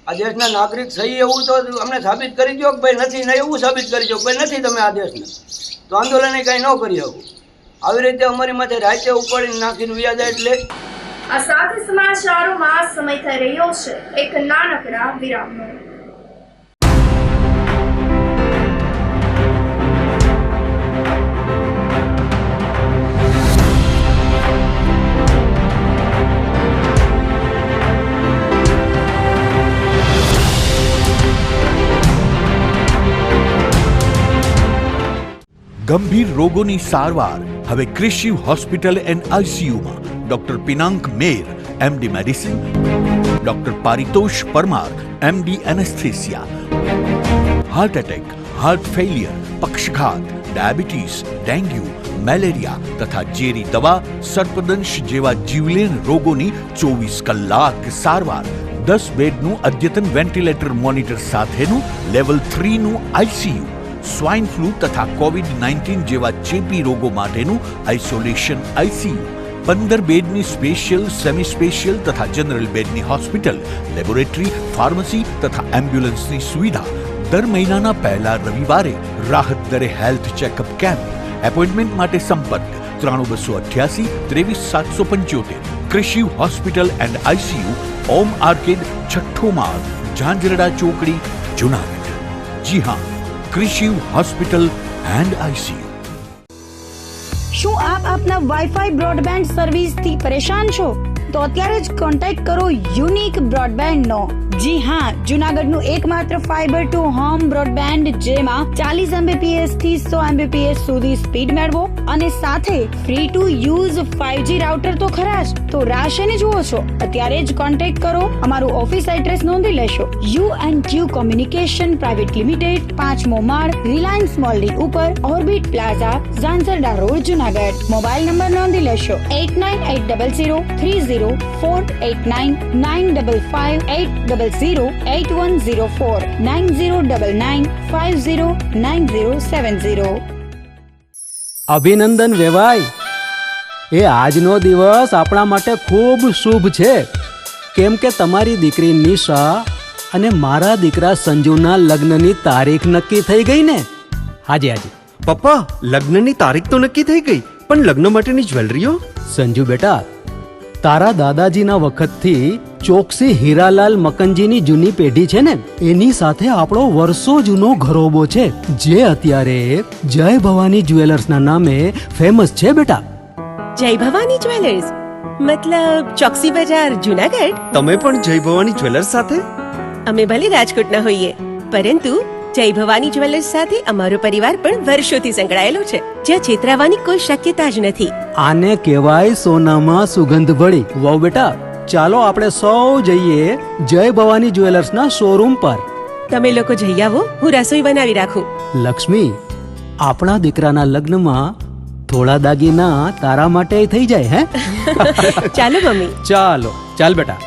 આ દેશના નાગરિક સહી એવું તો અમને સાબિત કરી દો કે ભાઈ નથી, નહીં એવું સાબિત કરી દો કે ભાઈ નથી તમે આ દેશને, તો આંદોલન કંઈ ન કરી શકું. આવી રીતે અમારી માથે રાતે ઉપાડીને નાખીને વ્યા જાય. એટલે આ સાથે સમાચારોમાં સમય થઈ રહ્યો છે એક નાનકડા વિરામનો. ગંભીર રોગોની સારવાર હવે ક્રિશિવ હોસ્પિટલ એન્ડ ICUમાં doctor Pinank Mer MD medicine, doctor Paritosh Parmar MD anaesthesia, heart attack, heart failure, પક્ષઘાત, ડાયાબિટીસ, ડેન્ગ્યુ, મેલેરિયા તથા ઝેરી દવા, સર્પદંશ જેવા જીવલેણ રોગોની 24 કલાક સારવાર, 10 બેડનું અદ્યતન વેન્ટિલેટર મોનિટર સાથેનું લેવલ 3નું ICU, સ્વાઇન ફ્લૂ તથા COVID-19 જેવા ચેપી રોગો માટેનું આઇસોલેશન ICU, 15 બેડની સ્પેશિયલ, સેમી સ્પેશિયલ તથા જનરલ બેડની હોસ્પિટલ, લેબોરેટરી, ફાર્મસી તથા એમ્બ્યુલન્સની સુવિધા, દર મહિનાના પહેલા રવિવારે રાહત દરે હેલ્થ ચેકઅપ કેમ્પ. એપોઇન્ટમેન્ટ માટે સંપર્ક 9288 23775. Krishiv hospital and ICU, Om arcade, છઠ્ઠો માળ, ઝાંઝરડા ચોકડી, જુનાગઢ. જી હા, ક્રિશિવ હોસ્પિટલ એન્ડ ICU. શું આપ આપના વાઈફાઈ બ્રોડબેન્ડ સર્વિસથી પરેશાન છો? તો અત્યારે જ કોન્ટેક્ટ કરો યુનિક બ્રોડબેન્ડનો. જી હા, જુનાગઢનું એકમાત્ર ફાઈબર ટુ હોમ બ્રોડબેન્ડ, જેમાં 40 Mbps થી 100 Mbps સુધી સ્પીડ મેળવો અને સાથે free to use 5G router તો ખરા જ. તો રાહ શેની જુઓ છો? અત્યારે જ કોન્ટેક્ટ કરો. અમારું ઓફિસ એડ્રેસ નોંધી લેશો. U&Q કોમ્યુનિકેશન પ્રાઇવેટ લિમિટેડ, 5મો માળ, રિલાયન્સ મોલની ઉપર, orbit plaza, Zanzarda road, Junagadh. Mobile number નોંધી લેશો 8980030489 95585008104 9099509070. અભિનંદન વેવાઈ. એ આજનો દિવસ આપણા માટે ખૂબ શુભ છે, કેમ કે તમારી દીકરી નિશા અને મારા દીકરા સંજુના લગ્નની તારીખ નક્કી થઈ ગઈ ને. હાજી હાજી. પપ્પા, લગ્નની તારીખ તો નક્કી થઈ ગઈ, પણ લગ્ન માટેની જ્વેલરીઓ? સંજુ બેટા, તારા દાદાજીના વખતથી ચોકસી હીરાલાલ મકનજીની જૂની પેઢી છે ને, એની સાથે આપણો વર્ષો જૂનો ઘરોબો છે, જે અત્યારે જય ભવાની જ્વેલર્સના નામે ફેમસ છે બેટા. જય ભવાની જ્વેલર્સ મતલબ ચોકસી બજાર જુનાગઢ? તમે પણ જય ભવાની જ્વેલર્સ સાથે? અમે ભલે રાજકોટના હોઈએ, પરંતુ જય ભવાની જ્વેલર્સ સાથે અમારો પરિવાર પણ વર્ષોથી સંકળાયેલો છે, જ્યાં છેતરાવાની કોઈ શક્યતા જ નથી. આને કહેવાય સોનામાં સુગંધ ભળી. વાવ બેટા, ચાલો આપણે સૌ જઈએ જય ભવાની જ્વેલર્સના શોરૂમ પર. તમે લોકો જઈ આવો, હું રસોઈ બનાવી રાખું. લક્ષ્મી, આપણા દીકરાના લગ્નમાં થોડા દાગીના તારા માટે થઈ જાય હે? ચાલો મમ્મી. ચાલો ચાલ બેટા.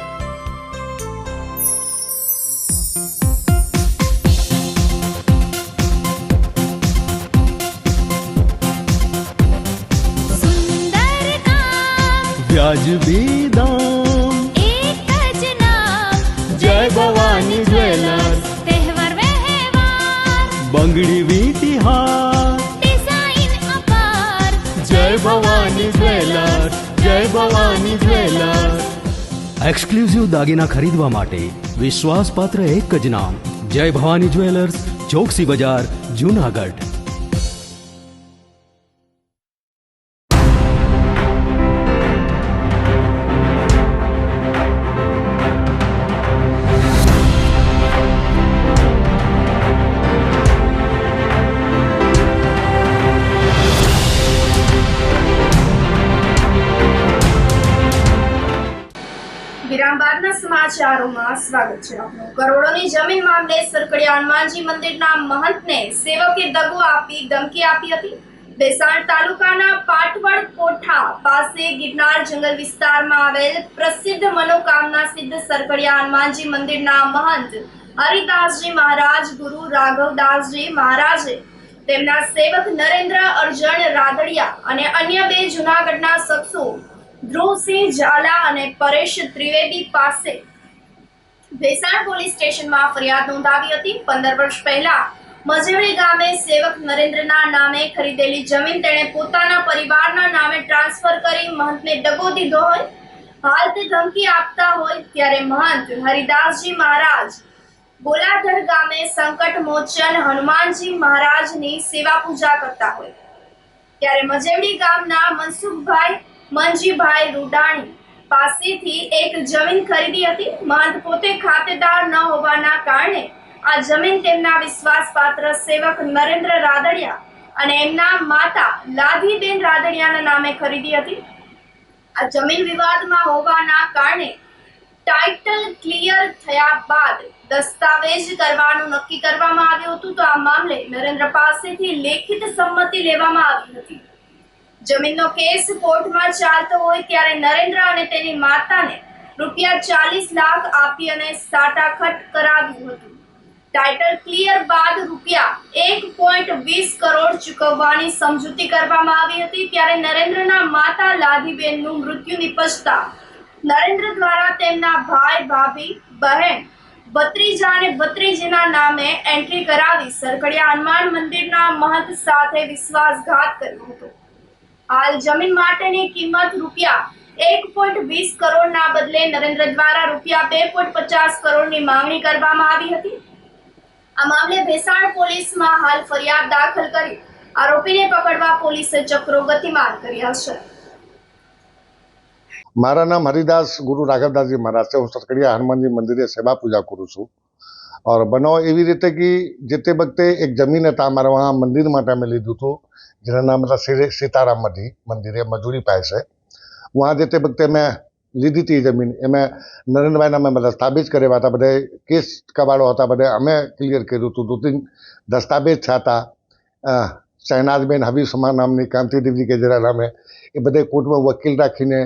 સુંદર કામ વ્યાજબી દામ, એક જ નામ જય ભવાની જ્વેલર્સ. તહેવાર વ્યવહાર બંગડી વીટી હાર, ડિઝાઇન અપાર જય ભવાની જ્વેલર્સ, જય ભવાની જ્વેલર્સ. એક્સક્લુઝિવ દાગીના ખરીદવા માટે વિશ્વાસપાત્ર એક જ નામ, જય ભવાની જ્વેલર્સ, ચોકસી બજાર, જુનાગઢ. વિરામ બાદના સમાચારોમાં સ્વાગત છે આપનું. કરોડોની જમીન મામલે સરકડિયા હનુમાનજી મંદિરના મહંતને સેવકે દગો આપી ધમકી આપી હતી. ભેસાણ તાલુકાના પાટવડ કોઠા પાસે ગિરનાર જંગલ વિસ્તારમાં આવેલ પ્રસિદ્ધ મનોકામના સિદ્ધ સરકડિયા હનુમાનજી મંદિરના મહંત હરિદાસજી મહારાજ ગુરુ રાઘવદાસજી મહારાજે તેમના સેવક નરેન્દ્ર અર્જણ રાદડિયા અને અન્ય બે જૂનાગઢના શખ્સો ધ્રુવસિંહ ઝાલા અને પરેશ ત્રિવેદી પાસે ભેસાણ પોલીસ સ્ટેશનમાં ફરિયાદ નોંધાવી હતી. 15 વર્ષ પહેલા મજેવડી ગામે સેવક નરેન્દ્રના નામે ખરીદેલી જમીન તેણે પોતાના પરિવારના નામે ટ્રાન્સફર કરી મહંતને દગો દીધો હોય. હાલ તે ધમકી આપતા હોય ત્યારે મહંત હરિદાસજી મહારાજ બોલાધર ગામે સંકટ મોચન હનુમાનજી મહારાજની સેવા પૂજા કરતા હોય ત્યારે મજેવડી ગામના મનસુખભાઈ મંજીભાઈ રૂડાણી પાસેથી એક જમીન ખરીદી હતી. મહંત પોતે ખાતેદાર ન હોવાના કારણે આ જમીન તેમના વિશ્વાસપાત્ર સેવક નરેન્દ્ર રાદડિયા અને એમના માતા લાધીબેન રાદડિયાના નામે ખરીદી હતી. આ જમીન વિવાદમાં હોવાના કારણે ટાઇટલ ક્લિયર થયા બાદ દસ્તાવેજ કરવાનું નક્કી કરવામાં આવ્યું હતું. તો આ મામલે નરેન્દ્ર પાસેથી લેખિત સંમતિ લેવામાં આવી હતી. જમીનનો કેસ કોર્ટમાં ચાલતો હોય ત્યારે નરેન્દ્ર અને તેની માતાને ₹40 લાખ આપી અને સાટાખટ કરાવ્યું હતું. ટાઇટલ ક્લિયર બાદ ₹1.20 કરોડ ચૂકવવાની સમજૂતી કરવામાં આવી હતી. ત્યારે નરેન્દ્રના માતા લાધીબેનનું મૃત્યુ નિપજતા નરેન્દ્ર દ્વારા તેમના ભાઈ ભાભી બહેન ભત્રીજા અને ભત્રીજીના નામે એન્ટ્રી કરાવી સરકડિયા હનુમાન મંદિરના મહંત સાથે વિશ્વાસઘાત કર્યો હતો. હાલ જમીન માટેની કિંમત ₹1.20 કરોડના બદલે નરેન્દ્ર દ્વારા ₹2.50 કરોડની માંગણી કરવામાં આવી હતી. આ મામલે ભેસાણ પોલીસમાં હાલ ફરિયાદ દાખલ કરી આરોપીને પકડવા પોલીસે ચક્રો ગતિમાન કર્યા છે. મારા નામ હરિદાસ ગુરુ રાઘવદાસજી મહારાજ છે. હું સરકડિયા હનુમાનજી મંદિરે સેવા પૂજા કરું છું. और बनाव એવી રીતે કે જે તે વખતે એક જમીન હતા અમારા વहाँ મંદિર માટે અમે લીધું હતું, જેના નામ હતા सीताराम मंदिर है मजूरी पास है. वहाँ જે તે વખતે મેં લીધી હતી જમીન, એમાં નરેન્દ્રભાઈના મેં દસ્તાવેજ કર્યા હતા. બધા કેસ કવાડો હતા, બધા અમે ક્લિયર કર્યું હતું. 2-3 દસ્તાવેજ થયા. શહેનાજબેન હબીબ સમા નામની કાંતિદેવજી કે જેના નામે એ બધા કોર્ટમાં વકીલ રાખીને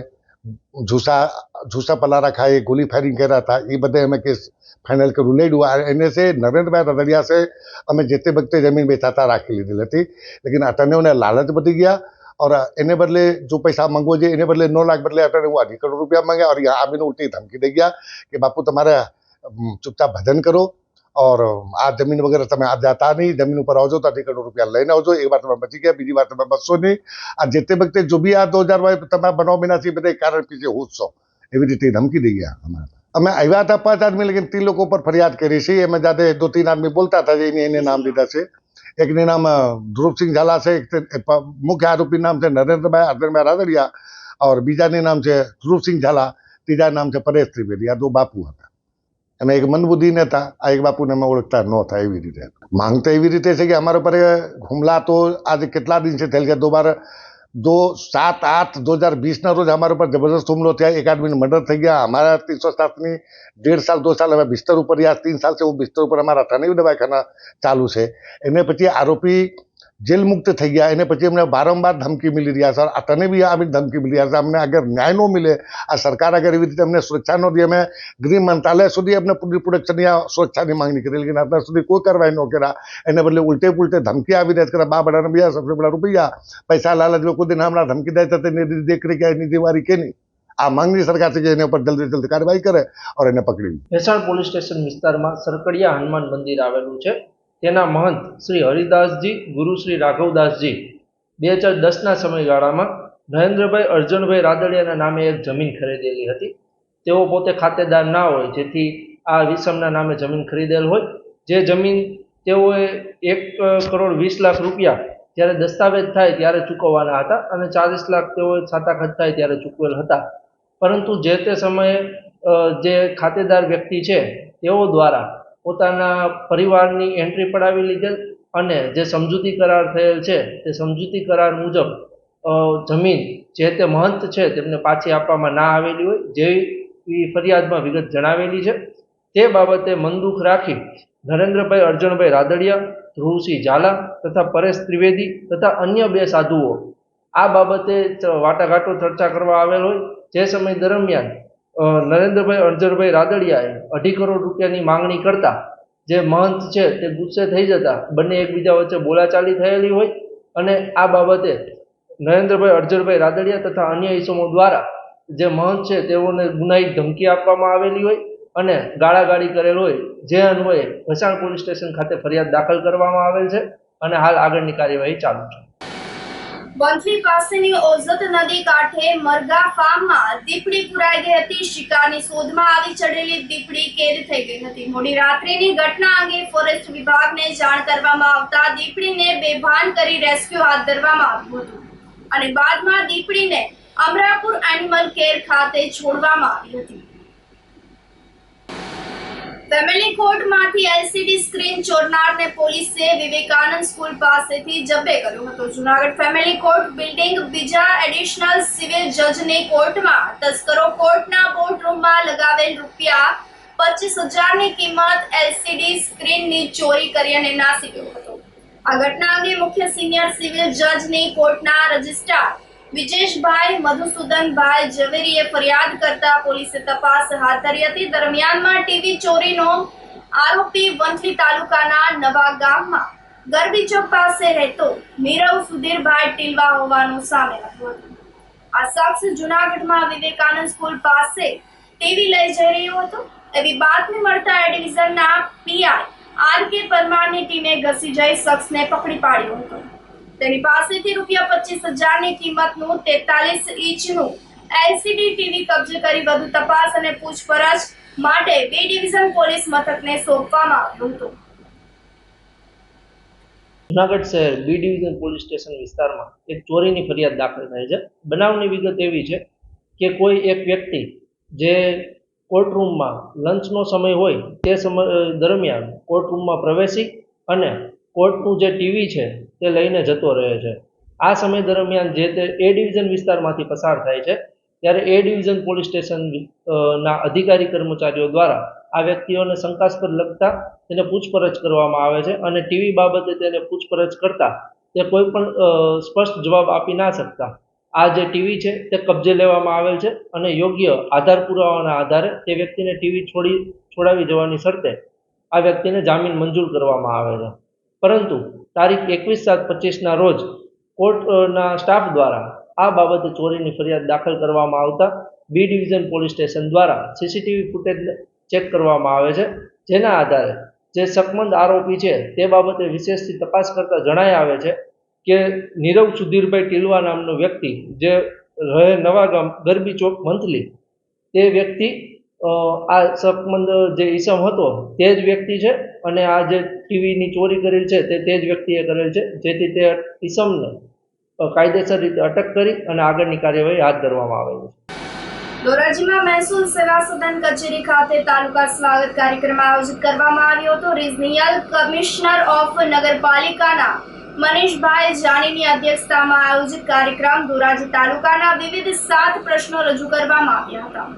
झूसा पलारा खाए, गोली फायरिंग કર્યા હતા, એ બધે અમે કેસ ફાઇનલ કર્યું લેડું એને से નરેન્દ્રભાઈ રદડિયા से અમે જે તે વખતે જમીન વેચાતા રાખી લીધેલી હતી, લેकिन અટર્નીઓને લાલચ વધી ગયા और એને બદલે जो पैसा मांगવો જોઈએ એને બદલે 9 लाख बदले अटर्नी 2.5 करोड़ रुपया मांगा और यहाँ आવીને उल्टी धमकी दे गया कि बापू તમારે चुपचाप भजन करो और आ जमीन वगैरह તમે આ જાતા नहीं, जमीन पर आवजो तो 2.5 करोड़ रुपया लઈને આવજો, एक बार તમે बची ગયા, बीजी बार તમે बचशो नहीं, आ જે તે વખતે जो भी आ 2000 તમે બનાવ બન્યા છે બધા કારણ પીછે હોશો, એવી રીતે ધમકી દઈ ગયા અમારા। અમે આવ્યા હતા 5 आदमी, लेकिन 3 लोगों पर फरियाद करी છે, એમાં જાતે 2-3 आदमी बोलता था એને नाम દીધા છે। एक ने नाम ध्रुव सिंह झाला से, एक मुख्य आरोपी नाम से नरेंद्रभाई अरविंदभाई रादड़िया और बीजा ने नाम से ध्रुव सिंह झाला, तीजा नाम से परेश त्रिवेदी। आ 2 बापू હતા અને એક મંદબુદ્ધિ ને હતા, આ એક બાપુને અમે ઓળખતા નહોતા। એવી રીતે માંગ તો એવી રીતે છે કે અમારા પર હુમલા તો આજે કેટલા દિન से થયેલ ગયા, 7/8/2020 रोज हमारे ऊपर जबरदस्त हमलो थे, एक आदमी ने मर्डर थी गया, हमारा 307 में 1.5 साल 2 साल हमें बिस्तर ऊपर या 3 साल से वो बिस्तर ऊपर हमारा अठानी दवाखाना चालू है। एने पछी आरोपी जेल मुक्त थी गया, एने पछी अમને वारंवार धमकी मिली रहा सर, अटने भी आ धमकी मिली रहा। अમને अगर न्याय न मिले, आ सरकार अगर एवं रीते अમને सुरक्षा न दी, अमे गृह मंत्रालय सुधी अपने पूरी प्रोटेक्शन या सुरक्षा की मांगनी करी, लेकिन અત્યાર સુધી कोई कार्रवाई न करा। एने बदले उल्टे पुलटे धमकी આવી रही है, बा बड़ा भैया सबसे बड़ा रुपया पैसा लालच में कोई दिन हमारा धमकी दे देख रही क्या नीतिवारी के नहीं। आ मांगनी सरकार से एने पर जल्दी जल्दी कार्रवाई करे और एने पकड़ी। ભેસાણ પોલીસ સ્ટેશન વિસ્તારમાં સરકડિયા હનુમાન મંદિર આવેલું છે, તેના મહંત શ્રી હરિદાસજી ગુરુ શ્રી રાઘવદાસજી 2010ના સમયગાળામાં નરેન્દ્રભાઈ અર્જુનભાઈ રાદડિયાના નામે એક જમીન ખરીદેલી હતી। તેઓ પોતે ખાતેદાર ના હોય, જેથી આ વિષમના નામે જમીન ખરીદેલ હોય, જે જમીન તેઓએ 1,20,00,000 રૂપિયા જ્યારે દસ્તાવેજ થાય ત્યારે ચૂકવવાના હતા અને 40 લાખ તેઓએ છાતાખત થાય ત્યારે ચૂકવેલ હતા। પરંતુ જે તે સમયે જે ખાતેદાર વ્યક્તિ છે તેઓ દ્વારા પોતાના પરિવારની એન્ટ્રી પડાવી લીધેલ અને જે સમજૂતી કરાર થયેલ છે તે સમજૂતી કરાર મુજબ જમીન જે તે મહંત છે તેમને પાછી આપવામાં ના આવેલી હોય, જેવી ફરિયાદમાં વિગત જણાવેલી છે। તે બાબતે મનદુખ રાખી નરેન્દ્રભાઈ અર્જુનભાઈ રાદડિયા, ધ્રુવસિંહ ઝાલા તથા પરેશ ત્રિવેદી તથા અન્ય 2 સાધુઓ આ બાબતે વાટાઘાટો ચર્ચા કરવા આવેલ હોય। જે સમય દરમિયાન નરેન્દ્રભાઈ અર્જુનભાઈ રાદડિયાએ 2.5 કરોડ રૂપિયાની માંગણી કરતા જે મહંત છે તે ગુસ્સે થઈ જતા બંને એકબીજા વચ્ચે બોલાચાલી થયેલી હોય અને આ બાબતે નરેન્દ્રભાઈ અર્જુનભાઈ રાદડિયા તથા અન્ય ઈસમો દ્વારા જે મહંત છે તેઓને ગુનાહિત ધમકી આપવામાં આવેલી હોય અને ગાળાગાળી કરેલ હોય, જે અન્વયે ભેસાણ પોલીસ સ્ટેશન ખાતે ફરિયાદ દાખલ કરવામાં આવેલ છે અને હાલ આગળની કાર્યવાહી ચાલુ છે। વંથલી પાસેની ઓઝત નદી કાંઠે મરઘા ફાર્મમાં દીપડી પુરાઈ ગઈ હતી। શિકારની શોધમાં આવી ચડેલી દીપડી કેદ થઈ ગઈ હતી। મોડી રાત્રિની ઘટના અંગે ફોરેસ્ટ વિભાગને જાણ કરવામાં આવતા દીપડીને બેભાન કરી રેસ્ક્યુ હાથ ધરવામાં આવ્યું હતું અને બાદમાં દીપડીને અમરાપુર એનિમલ કેર ખાતે છોડવામાં આવી હતી। ફેમિલી કોર્ટમાંથી એલસીડી સ્ક્રીન ચોરનારને પોલીસે વિવેકાનંદ સ્કૂલ પાસેથી જબ્બે કર્યો હતો। જૂનાગઢ ફેમિલી કોર્ટ બિલ્ડિંગ બીજા એડિશનલ સિવિલ જજની કોર્ટમાં તસ્કરો કોર્ટના બોર્ડરૂમમાં લગાવેલ રૂપિયા 25,000ની કિંમત એલસીડી સ્ક્રીનની ચોરી કરી અને નાસી ગયો હતો। આ ઘટના અંગે મુખ્ય સિનિયર સિવિલ જજની કોર્ટના રજિસ્ટ્રાર વિજેશભાઈ મધુસૂદનભાઈ ઝવેરીએ ફરિયાદ કરતા પોલીસે તપાસ હાથ ધરી હતી। દરમિયાનમાં ટીવી ચોરીનો આરોપી વંથલી તાલુકાના નવા ગામમાં ગરબી ચોક પાસે રહેતો નીરવ સુધીરભાઈ ટીલવા હોવાનું સામે આવ્યું હતું। આ શખ્સ જૂનાગઢમાં વિવેકાનંદ સ્કૂલ પાસે ટીવી લઈ જઈ રહ્યો હતો એવી બાતમી મળતા એ ડિવિઝનના પીઆઈ આર.કે. પરમારની ટીમે ઘસી જઈ શખ્સને પકડી પાડ્યો હતો। તેની પાસેથી રૂપિયા 25,000ની કિંમતનું 43 ઇંચનું એલસીડી ટીવી કબજે કરી વધુ તપાસ અને પૂછપરછ માટે બી ડિવિઝન પોલીસ મથકને સોંપવામાં આવ્યું હતું। જૂનાગઢ શહેર બી ડિવિઝન પોલીસ સ્ટેશન વિસ્તારમાં એક ચોરીની ફરિયાદ દાખલ થઈ છે। બનાવની વિગત એવી છે કે કોઈ એક વ્યક્તિ જે કોર્ટરૂમમાં લંચનો સમય હોય તે સમય દરમિયાન કોર્ટરૂમમાં પ્રવેશી અને કોર્ટનું જે ટીવી છે તે લઈને જતો રહે છે। આ સમય દરમિયાન જે તે એ ડિવિઝન વિસ્તારમાંથી પસાર થાય છે ત્યારે એ ડિવિઝન પોલીસ સ્ટેશનના અધિકારી કર્મચારીઓ દ્વારા આ વ્યક્તિઓને શંકાસ્પદ લગતા તેને પૂછપરછ કરવામાં આવે છે અને ટીવી બાબતે તેને પૂછપરછ કરતા તે કોઈ પણ સ્પષ્ટ જવાબ આપી ના શકતા આ જે ટીવી છે તે કબજે લેવામાં આવેલ છે અને યોગ્ય આધાર પુરાવાના આધારે તે વ્યક્તિને ટીવી છોડાવી જવાની શરતે આ વ્યક્તિને જામીન મંજૂર કરવામાં આવે છે. પરંતુ તારીખ 21/7/25ના રોજ કોર્ટના સ્ટાફ દ્વારા આ બાબતે ચોરીની ફરિયાદ દાખલ કરવામાં આવતા બી ડિવિઝન પોલીસ સ્ટેશન દ્વારા સીસીટીવી ફૂટેજ ચેક કરવામાં આવે છે, જેના આધારે જે શકમંદ આરોપી છે તે બાબતે વિશેષથી તપાસ કરતા જણાઈ આવે છે કે નીરવ સુધીરભાઈ ટીલવા નામનો વ્યક્તિ જે રહે નવાગામ ગરબી ચોક મંથલી, તે વ્યક્તિ આ શકમંદ જે ઈસમ હતો તે જ વ્યક્તિ છે અને આ જે ટીવીની ચોરી કરેલ છે તે જ વ્યક્તિએ કરેલ છે, જેથી તે ઈસમને કાયદેસર રીતે અટક કરી અને આગળની કાર્યવાહી હાથ ધરવામાં આવેલ છે. ધોરાજીમાં મહેસૂલ સેવા સદન કચેરી ખાતે તાલુકા સ્વાગત કાર્યક્રમ આયોજિત કરવામાં આવ્યો હતો. રિજનલ કમિશનર ઓફ નગરપાલિકાના મનીષભાઈ જાનીની અધ્યક્ષતામાં આયોજિત કાર્યક્રમ ધોરાજી તાલુકાના વિવિધ 7 પ્રશ્નો રજૂ કરવામાં આવ્યા હતા.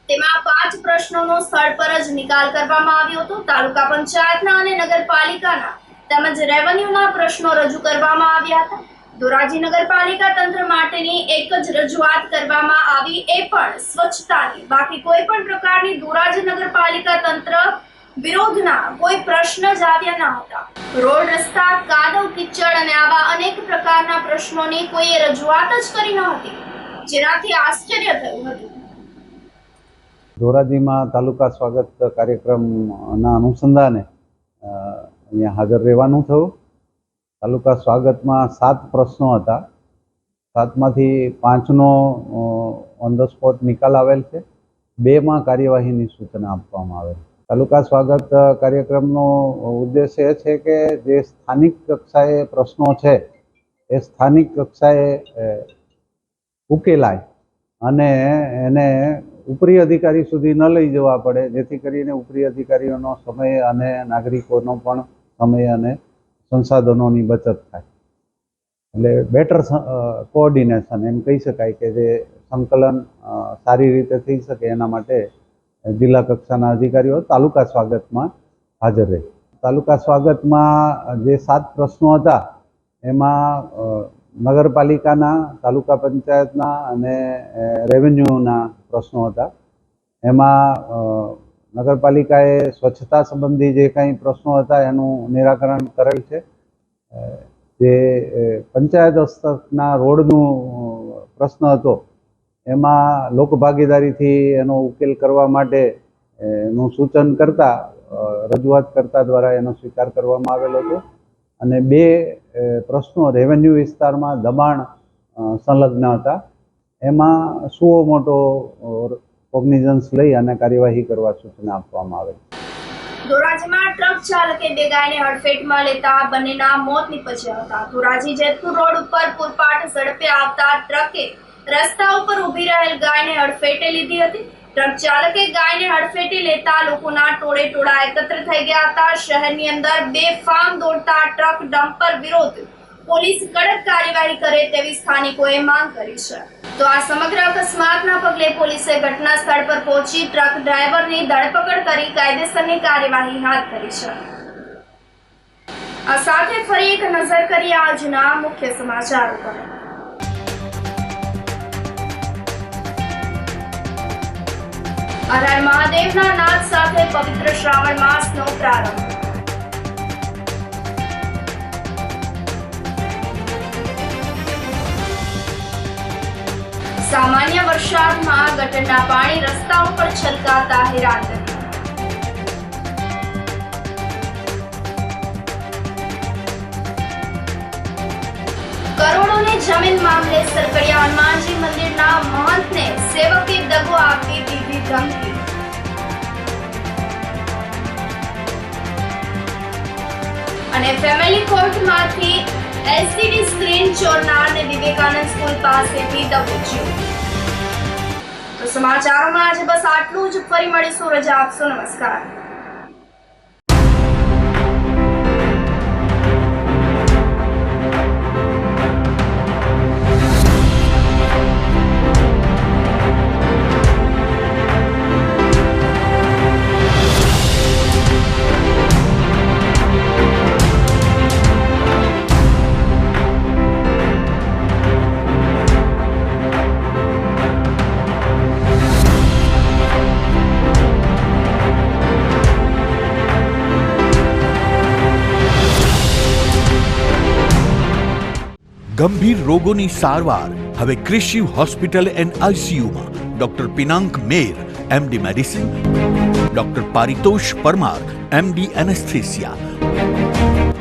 તેમાં 5 પ્રશ્નોનો સ્થળ પર જ નિકાલ કરવામાં આવ્યો હતો. તાલુકા પંચાયતના અને નગરપાલિકાના તેમજ રેવન્યુના પ્રશ્નો રજૂ કરવામાં આવ્યા હતા. ધોરાજી નગરપાલિકા તંત્ર માટેની એક જ રજૂઆત કરવામાં આવી, એ પણ સ્વચ્છતાની. બાકી કોઈ પણ પ્રકારની ધોરાજી નગરપાલિકા તંત્ર વિરોધના કોઈ પ્રશ્ન જ આવ્યા ન હતા. રોડ, રસ્તા, કાદવ, કિચડ અને આવા અનેક પ્રકારના પ્રશ્નોની કોઈએ રજૂઆત જ કરી ન હતી, જેનાથી આશ્ચર્ય થયું હતું. ધોરાજીમાં તાલુકા સ્વાગત કાર્યક્રમના અનુસંધાને અહીંયા હાજર રહેવાનું થયું. તાલુકા સ્વાગતમાં 7 પ્રશ્નો હતા. 7માંથી 5નો ઓન ધ સ્પોટ નિકાલ આવેલ છે. 2માં કાર્યવાહીની સૂચના આપવામાં આવેલ. તાલુકા સ્વાગત કાર્યક્રમનો ઉદ્દેશ એ છે કે જે સ્થાનિક કક્ષાએ પ્રશ્નો છે એ સ્થાનિક કક્ષાએ ઉકેલાય અને એને ઉપરી અધિકારી સુધી ન લઈ જવા પડે, જેથી કરીને ઉપરી અધિકારીઓનો સમય અને નાગરિકોનો પણ સમય અને સંસાધનોની બચત થાય. એટલે બેટર કોઓર્ડિનેશન એમ કહી શકાય કે જે સંકલન સારી રીતે થઈ શકે એના માટે જિલ્લા કક્ષાના અધિકારીઓ તાલુકા સ્વાગતમાં હાજર રહે. તાલુકા સ્વાગતમાં જે 7 પ્રશ્નો હતા એમાં નગરપાલિકાના, તાલુકા પંચાયતના અને રેવન્યુના પ્રશ્નો હતા. એમાં નગરપાલિકાએ સ્વચ્છતા સંબંધી જે કંઈ પ્રશ્નો હતા એનું નિરાકરણ કરેલ છે. જે પંચાયત હસ્તકના રોડનું પ્રશ્ન હતો એમાં લોકભાગીદારીથી એનો ઉકેલ કરવા માટે એનું સૂચન કરતા, રજૂઆત કરતા દ્વારા એનો સ્વીકાર કરવામાં આવેલો હતો. અને 2 પ્રશ્નો રેવન્યુ વિસ્તારમાં દબાણ સંલગ્ન હતા. એમાં સુઓ મોટો કોગ્નિઝન્સ લઈ અને કાર્યવાહી કરવા સૂચના આપવામાં આવે. ધોરાજીમાં ટ્રક ચાલકે 2 ગાયને હડફેટમાં લેતા બંનેના મોત નીપજ્યા હતા. ધોરાજી જેતપુર રોડ ઉપર પૂરપાટ ઝડપે આવતા ટ્રકે રસ્તા ઉપર ઊભી રહેલ ગાયને હડફેટે લીધી હતી. ટ્રક ચાલકે ગાયને હડફેટે લેતા લોકોના ટોળે એકત્ર થઈ ગયા હતા. શહેરની અંદર બેફામ દોડતા ટ્રક ડમ્પર વિરોધ પોલીસ કડક કાર્યવાહી કરે તેવી સ્થાનિકોએ માંગ કરી છે. તો આ સમગ્ર અકસ્માતના પગલે પોલીસે ઘટના સ્થળ પર પહોંચી ટ્રક ડ્રાઈવરની ધરપકડ કરી કાયદેસરની કાર્યવાહી હાથ ધરી છે. આ સાથે ફરી એક નજર કરીએ આજના મુખ્ય સમાચારો પર. હર હર મહાદેવના નાદ સાથે પવિત્ર શ્રાવણ માસનો પ્રારંભ. સામાન્ય વરસાદમાં ગટરના પાણી રસ્તા ઉપર છલકાતા હેરાનગતિ. કરોડોની જમીન મામલે સરકડિયા હનુમાનજી મંદિરના મહંતને સેવકે દગો આપી દીધી ધમકી. અને ફેમિલી કોર્ટમાંથી એલસીડી સ્ક્રીન ચોરનારને વિવેકાનંદ સ્કૂલ પાસેથી દબોચ્યો. તો સમાચારોમાં આજે બસ આટલું જ. ફરી મળીશું. રજા આપશો. નમસ્કાર. ગંભીર રોગોની સારવાર હવે ક્રિશિવ હોસ્પિટલ એન્ડ આઈસીયુમાં doctor Pinank Mer MD medicine, doctor Paritosh Parmar MD anaesthesia,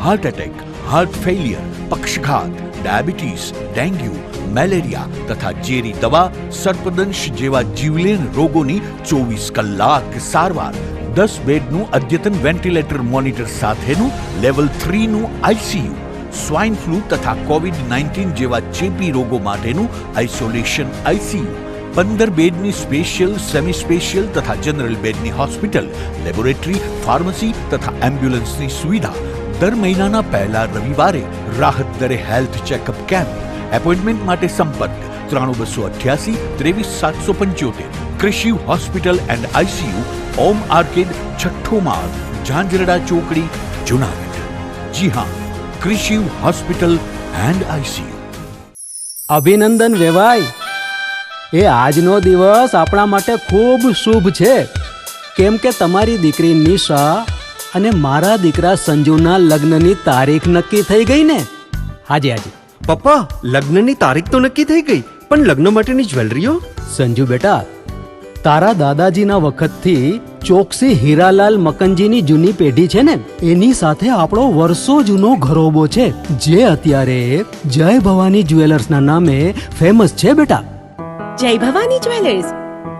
heart attack, heart failure, પક્ષઘાત, ડાયાબિટીસ, ડેન્ગ્યુ, મેલેરિયા તથા ઝેરી દવા, સર્પદંશ જેવા જીવલેણ રોગોની 24 કલાક સારવાર, 10 બેડનું અદ્યતન વેન્ટિલેટર મોનિટર સાથેનું લેવલ 3નું આઈસીયુ, સ્વાઇન ફ્લૂ તથા કોવિડ-19 જેવા ચેપી રોગો માટેનું આઇસોલેશન આઈસીયુ, 15 બેડની સ્પેશિયલ, સેમી સ્પેશિયલ તથા જનરલ બેડની હોસ્પિટલ, લેબોરેટરી, ફાર્મસી તથા એમ્બ્યુલન્સની સુવિધા, દર મહિનાના પહેલા રવિવારે રાહત દરે હેલ્થ ચેકઅપ કેમ્પ. એપોઇન્ટમેન્ટ માટે સંપર્ક 9288 23775. Krishiv hospital and ICU, Om arcade, છઠ્ઠો માળ, ઝાંઝરડા ચોકડી, જુનાગઢ. જી હા, ક્રિશિવ હોસ્પિટલ એન્ડ આઈસીયુ. અભિનંદન વેવાય. એ આજનો દિવસ આપણા માટે ખૂબ શુભ છે, કેમ કે તમારી દીકરી નિશા અને મારા દીકરા સંજુના લગ્નની તારીખ નક્કી થઈ ગઈ ને. હાજી હાજી પપ્પા, લગ્નની તારીખ તો નક્કી થઈ ગઈ, પણ લગ્ન માટેની જ્વેલરીઓ? સંજુ બેટા, તારા દાદાજીના વખતથી ચોકસી હીરાલાલ મકનજીની જૂની પેઢી છે ને, એની સાથે આપણો વર્ષો જૂનો ઘરોબો છે, જે અત્યારે જય ભવાની જ્વેલર્સના નામે ફેમસ છે બેટા. જય ભવાની જ્વેલર્સ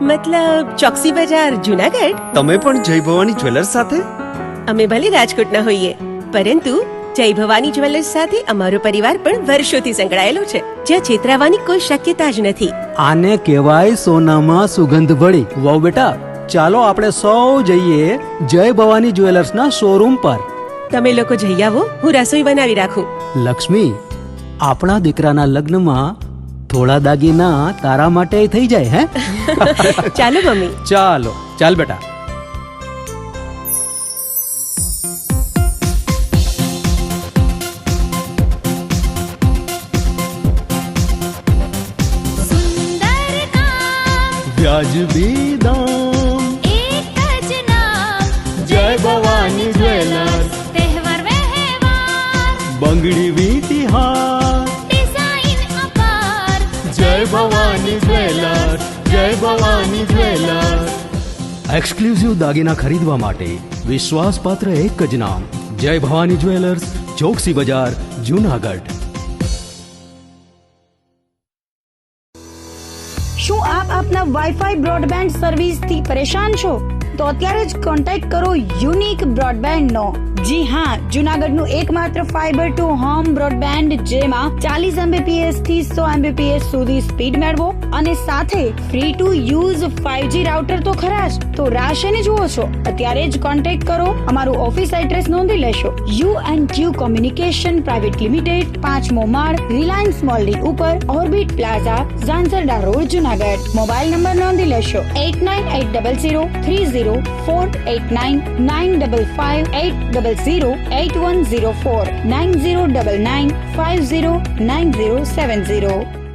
મતલબ ચોકસી બજાર, જુનાગઢ? તમે પણ જય ભવાની જ્વેલર્સ સાથે? અમે ભલે રાજકોટના હોઈએ, પરંતુ જય ભવાની જ્વેલર્સ સાથે અમારો પરિવાર પણ વર્ષોથી સંકળાયેલો છે, જ્યાં છેતરાવાની કોઈ શક્યતા જ નથી. આને કહેવાય સોનામાં સુગંધ ભળી. વાવ બેટા, ચાલો આપણે સૌ જઈએ જય ભવાની જ્વેલર્સના શોરૂમ પર. તમે લોકો જઈ આવો, હું રસોઈ બનાવી રાખું. લક્ષ્મી, આપણા દીકરાના લગ્નમાં થોડા દાગીના તારા માટે થઈ જાય. હે ચાલો મમ્મી. ચાલો ચાલ બેટા. વ્યાજબી દામ, એક જ નામ, જય ભવાની જ્વેલર્સ. તહેવાર વ્યવહાર, બંગડી વીંટી હાર, ડિઝાઇન અપાર, જય ભવાની જ્વેલર્સ, જય ભવાની જ્વેલર્સ. એક્સક્લુઝિવ દાગીના ખરીદવા માટે વિશ્વાસપાત્ર એક જ નામ, જય ભવાની જ્વેલર્સ, ચોકસી બજાર, જુનાગઢ. શું આપ આપના વાઈફાઈ બ્રોડબેન્ડ સર્વિસથી પરેશાન છો? તો અત્યારે જ કોન્ટેક્ટ કરો યુનિક બ્રોડબેન્ડ નો. જી હા, જુનાગઢનું એકમાત્ર ફાઈબર ટુ હોમ બ્રોડબેન્ડ, જેમાં 40 Mbps થી 100 Mbps સુધી સ્પીડ મેળવો અને સાથે free to use 5G router તો ખરા જ. તો રાહ શેની જુઓ છો? અત્યારે જ કોન્ટેક્ટ કરો. અમારું ઓફિસ એડ્રેસ નોંધી લેશો. U&Q કોમ્યુનિકેશન પ્રાઇવેટ લિમિટેડ, 5મો માળ, રિલાયન્સ મોલની ઉપર, orbit plaza, Zanzarda road, Junagadh. Mobile number નોંધી લેશો 8980030489 9558008104 9099509070.